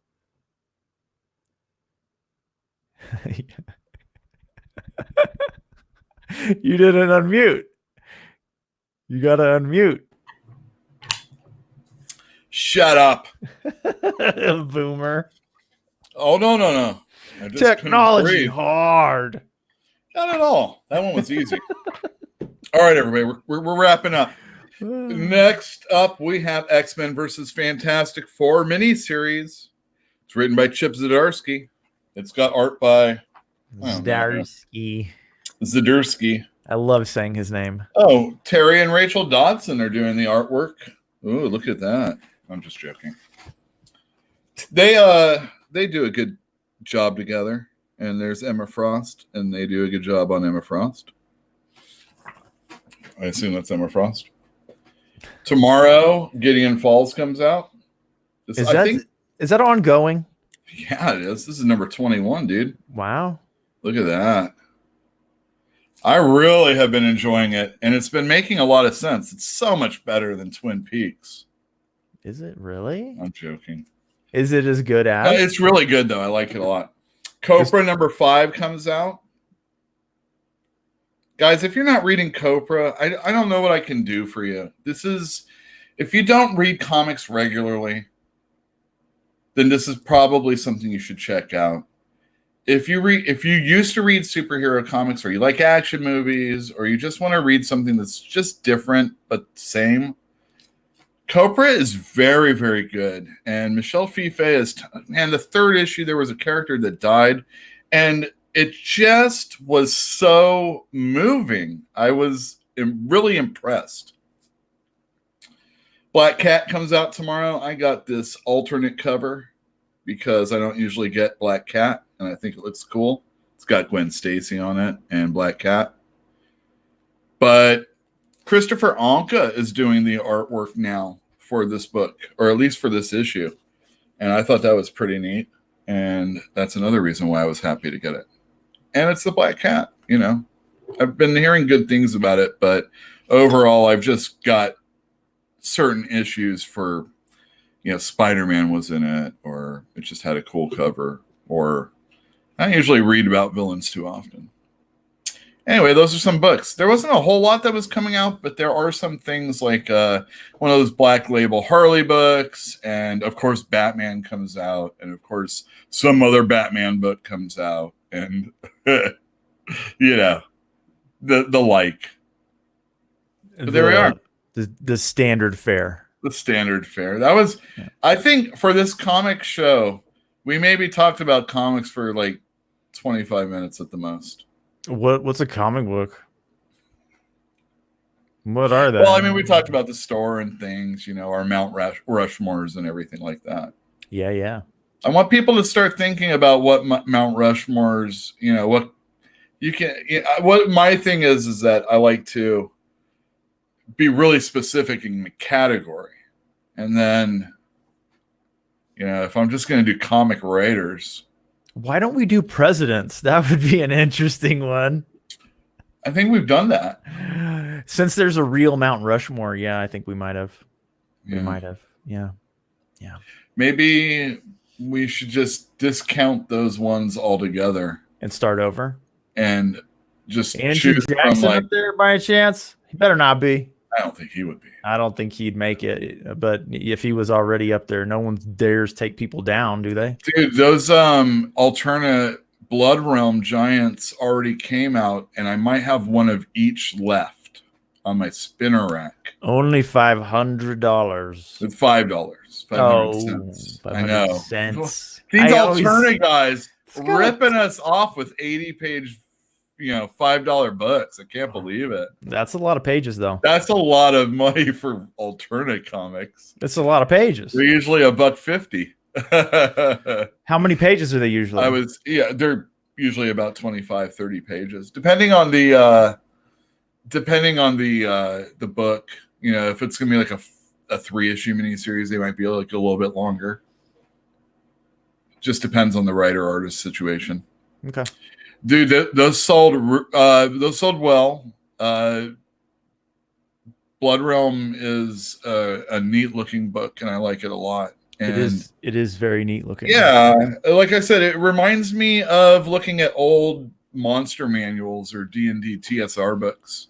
You didn't unmute. You got to unmute. Shut up. Boomer. Oh, no. Technology hard. Not at all. That one was easy. All right, everybody. We're wrapping up. Next up, we have X-Men versus Fantastic Four miniseries. It's written by Chip Zdarsky. It's got art by Zdarsky. Zdarsky. I love saying his name. Oh, Terry and Rachel Dodson are doing the artwork. Ooh, look at that. I'm just joking. They do a good job together. And there's Emma Frost, and they do a good job on Emma Frost. I assume that's Emma Frost. Tomorrow, Gideon Falls comes out. Is that ongoing? Yeah, it is. This is number 21, dude. Wow. Look at that. I really have been enjoying it, and it's been making a lot of sense. It's so much better than Twin Peaks. Is it really? I'm joking. Is it as good as? It's really good, though. I like it a lot. Copra number 5 comes out. Guys, if you're not reading Copra, I don't know what I can do for you. If you don't read comics regularly, then this is probably something you should check out. If you used to read superhero comics, or you like action movies, or you just want to read something that's just different but same, Copra is very, very good. And Michelle Fife the third issue, there was a character that died, and it just was so moving. I was really impressed. Black Cat comes out tomorrow. I got this alternate cover because I don't usually get Black Cat, and I think it looks cool. It's got Gwen Stacy on it and Black Cat. But Christopher Anka is doing the artwork now for this book, or at least for this issue. And I thought that was pretty neat. And that's another reason why I was happy to get it. And it's the Black Cat, you know. I've been hearing good things about it, but overall, I've just got certain issues for, Spider-Man was in it, or it just had a cool cover, or I don't usually read about villains too often. Anyway, those are some books. There wasn't a whole lot that was coming out, but there are some things like one of those Black Label Harley books, and of course Batman comes out, and of course some other Batman book comes out, and the like. But there we are. The standard fare. The standard fare. That was, I think, for this comic show, we maybe talked about comics for like 25 minutes at the most. What's a comic book? What are they? Well, I mean, we talked about the store and things, our Mount Rushmores and everything like that. Yeah. I want people to start thinking about what Mount Rushmores, what you can. What my thing is that I like to be really specific in the category, and then, if I'm just going to do comic writers. Why don't we do presidents? That would be an interesting one. I think we've done that. Since there's a real Mount Rushmore, yeah, I think we might have. Yeah. We might have. Yeah. Maybe we should just discount those ones altogether and start over. And just Andrew choose Jackson from up there by a chance? He better not be. I don't think he would be. I don't think he'd make it. But if he was already up there, no one dares take people down, do they? Dude, those alternate Blood Realm giants already came out, and I might have one of each left on my spinner rack. Only $500. With $5. 500 cents. 500 I know. Cents. These alternate guys ripping us off with 80-page $5 books. I can't believe it. That's a lot of pages, though. That's a lot of money for alternate comics. It's a lot of pages. They're usually $1.50. How many pages are they usually? They're usually about 25, 30 pages, depending on the book. If it's gonna be like a 3-issue miniseries, they might be like a little bit longer. Just depends on the writer artist situation. Okay. Dude, those sold well. Blood Realm is a neat looking book, and I like it a lot. And it is very neat looking. Yeah, like I said, it reminds me of looking at old monster manuals or D&D TSR books.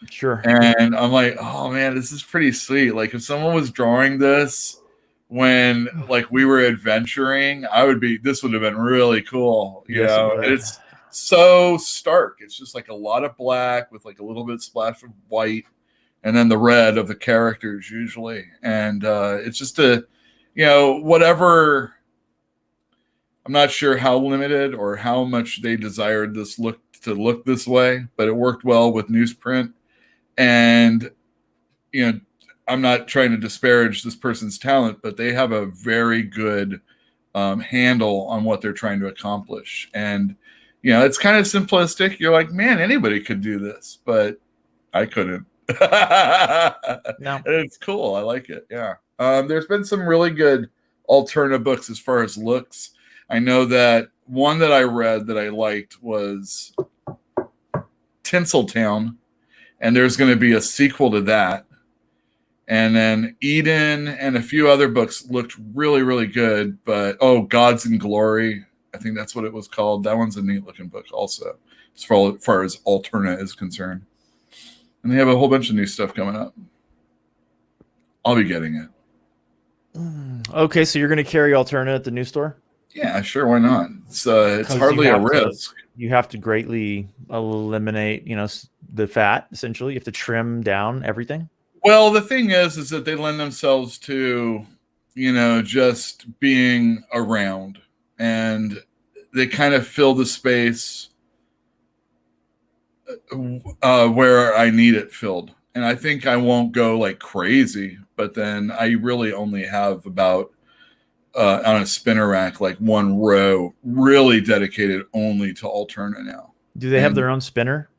Sure. And I'm like, oh man, this is pretty sweet. Like if someone was drawing this when like we were adventuring, this would have been really cool. And it's so stark. It's just like a lot of black with like a little bit splash of white, and then the red of the characters usually. And it's just whatever I'm not sure how limited or how much they desired this look to look this way, but it worked well with newsprint. And, you know, I'm not trying to disparage this person's talent, but they have a very good handle on what they're trying to accomplish. And, you know, it's kind of simplistic. You're like, man, anybody could do this, but I couldn't. No. It's cool. I like it. Yeah. There's been some really good alternative books as far as looks. I know that one that I read that I liked was Tinseltown, and there's going to be a sequel to that. And then Eden and a few other books looked really, really good. But, Gods and Glory, I think that's what it was called. That one's a neat looking book also, as far as Alterna is concerned. And they have a whole bunch of new stuff coming up. I'll be getting it. Okay, so you're going to carry Alterna at the new store? Yeah, sure. Why not? It's hardly a risk. You have to greatly eliminate, the fat, essentially. You have to trim down everything. Well, the thing is that they lend themselves to, just being around, and they kind of fill the space where I need it filled. And I think I won't go like crazy, but then I really only have about on a spinner rack, like one row really dedicated only to Alterna now. Do they have their own spinner?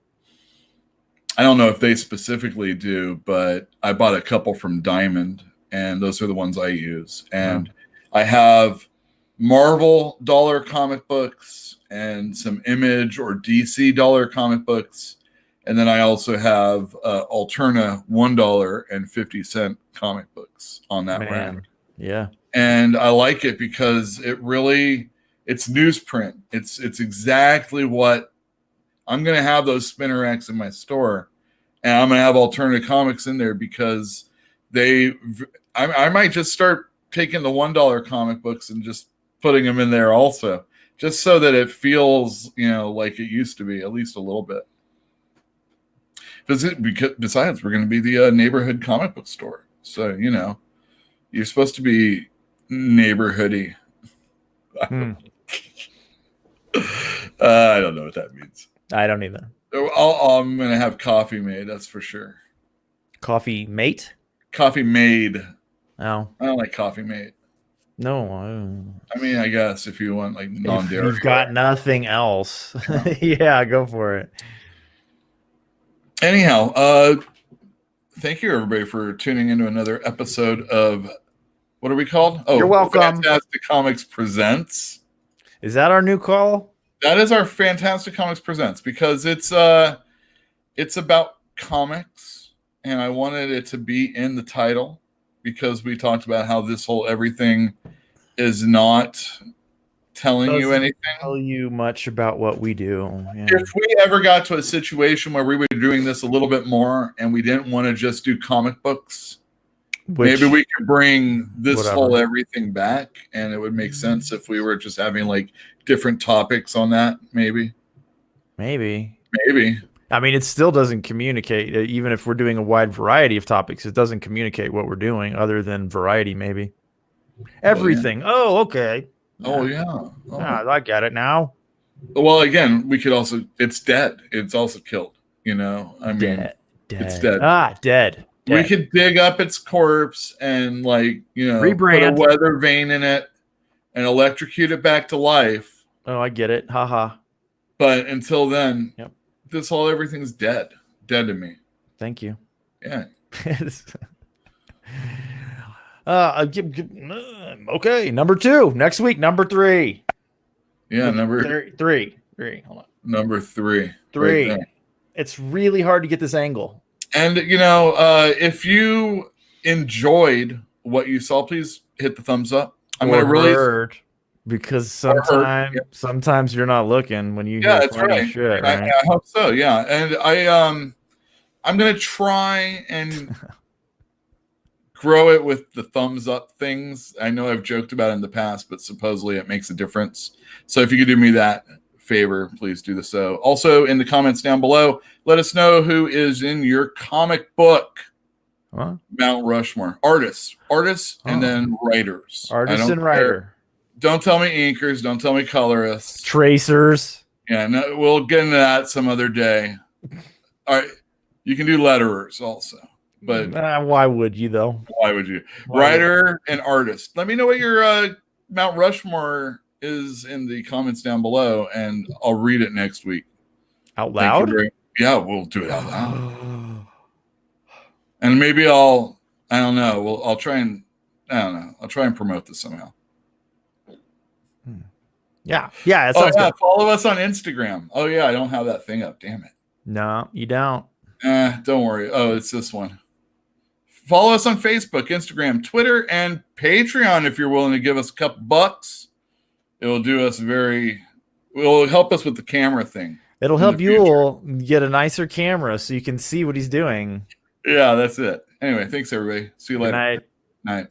I don't know if they specifically do, but I bought a couple from Diamond, and those are the ones I use. And I have Marvel dollar comic books and some Image or DC dollar comic books. And then I also have Alterna $1.50 comic books on that rack. Yeah. And I like it because it's newsprint. It's exactly what I'm going to have, those spinner racks in my store, and I'm going to have Alterna comics in there because I might just start taking the $1 comic books and just putting them in there also, just so that it feels, like it used to be, at least a little bit. Besides, we're going to be the neighborhood comic book store. So, you're supposed to be neighborhoody. I don't know what that means. I don't either. I'm going to have coffee made, that's for sure. Coffee mate? Coffee made. Oh. I don't like coffee mate. No. I mean, I guess if you want like non-dairy. You've got nothing else. Yeah, go for it. Anyhow, thank you everybody for tuning into another episode of, what are we called? You're welcome. Fantastic Comics Presents. Is that our new call? That is our Fantastic Comics Presents, because it's about comics, and I wanted it to be in the title because we talked about how this whole everything is not telling you anything. Tell you much about what we do. Yeah. If we ever got to a situation where we were doing this a little bit more and we didn't want to just do comic books, maybe we could bring this whole everything back, and it would make sense if we were just having like different topics on that. Maybe. I mean, it still doesn't communicate. Even if we're doing a wide variety of topics, it doesn't communicate what we're doing other than variety, maybe. Everything. Oh, okay. Oh, yeah. I get it now. Well, again, we could also, it's dead. It's also killed, I mean, dead. It's dead. Dead. We could dig up its corpse and rebrand, put a weather vane in it and electrocute it back to life. Oh, I get it. Haha. But until then, everything's dead. Dead to me. Thank you. Yeah. Okay, number 2 next week. Number 3. Yeah, number 3. Hold on. Number 3. 3. Right, it's really hard to get this angle. And if you enjoyed what you saw, please hit the thumbs up. I'm going to release, because sometimes you're not looking when you hear funny shit. Right? I hope so. Yeah, and I'm going to try and grow it with the thumbs up things. I know I've joked about it in the past, but supposedly it makes a difference. So if you could do me that favor, please do so. Also, in the comments down below, let us know who is in your comic book Mount Rushmore. Artists, and then writers. Artist and writer. Don't tell me inkers. Don't tell me colorists. Tracers. Yeah, no, we'll get into that some other day. All right, you can do letterers also, but why would you though? why would you? Writer and artist. Let me know what your Mount Rushmore is in the comments down below, and I'll read it next week. Out loud? Yeah, we'll do it out loud. And maybe I don't know. I'll try and promote this somehow. Yeah. Yeah. It Good. Follow us on Instagram. Oh yeah, I don't have that thing up. Damn it. No, you don't. Don't worry. Oh, it's this one. Follow us on Facebook, Instagram, Twitter, and Patreon if you're willing to give us a couple bucks. It will help us with the camera thing. It'll help Bugle get a nicer camera so you can see what he's doing. Yeah, that's it. Anyway, thanks everybody. See you later. Good night. Night.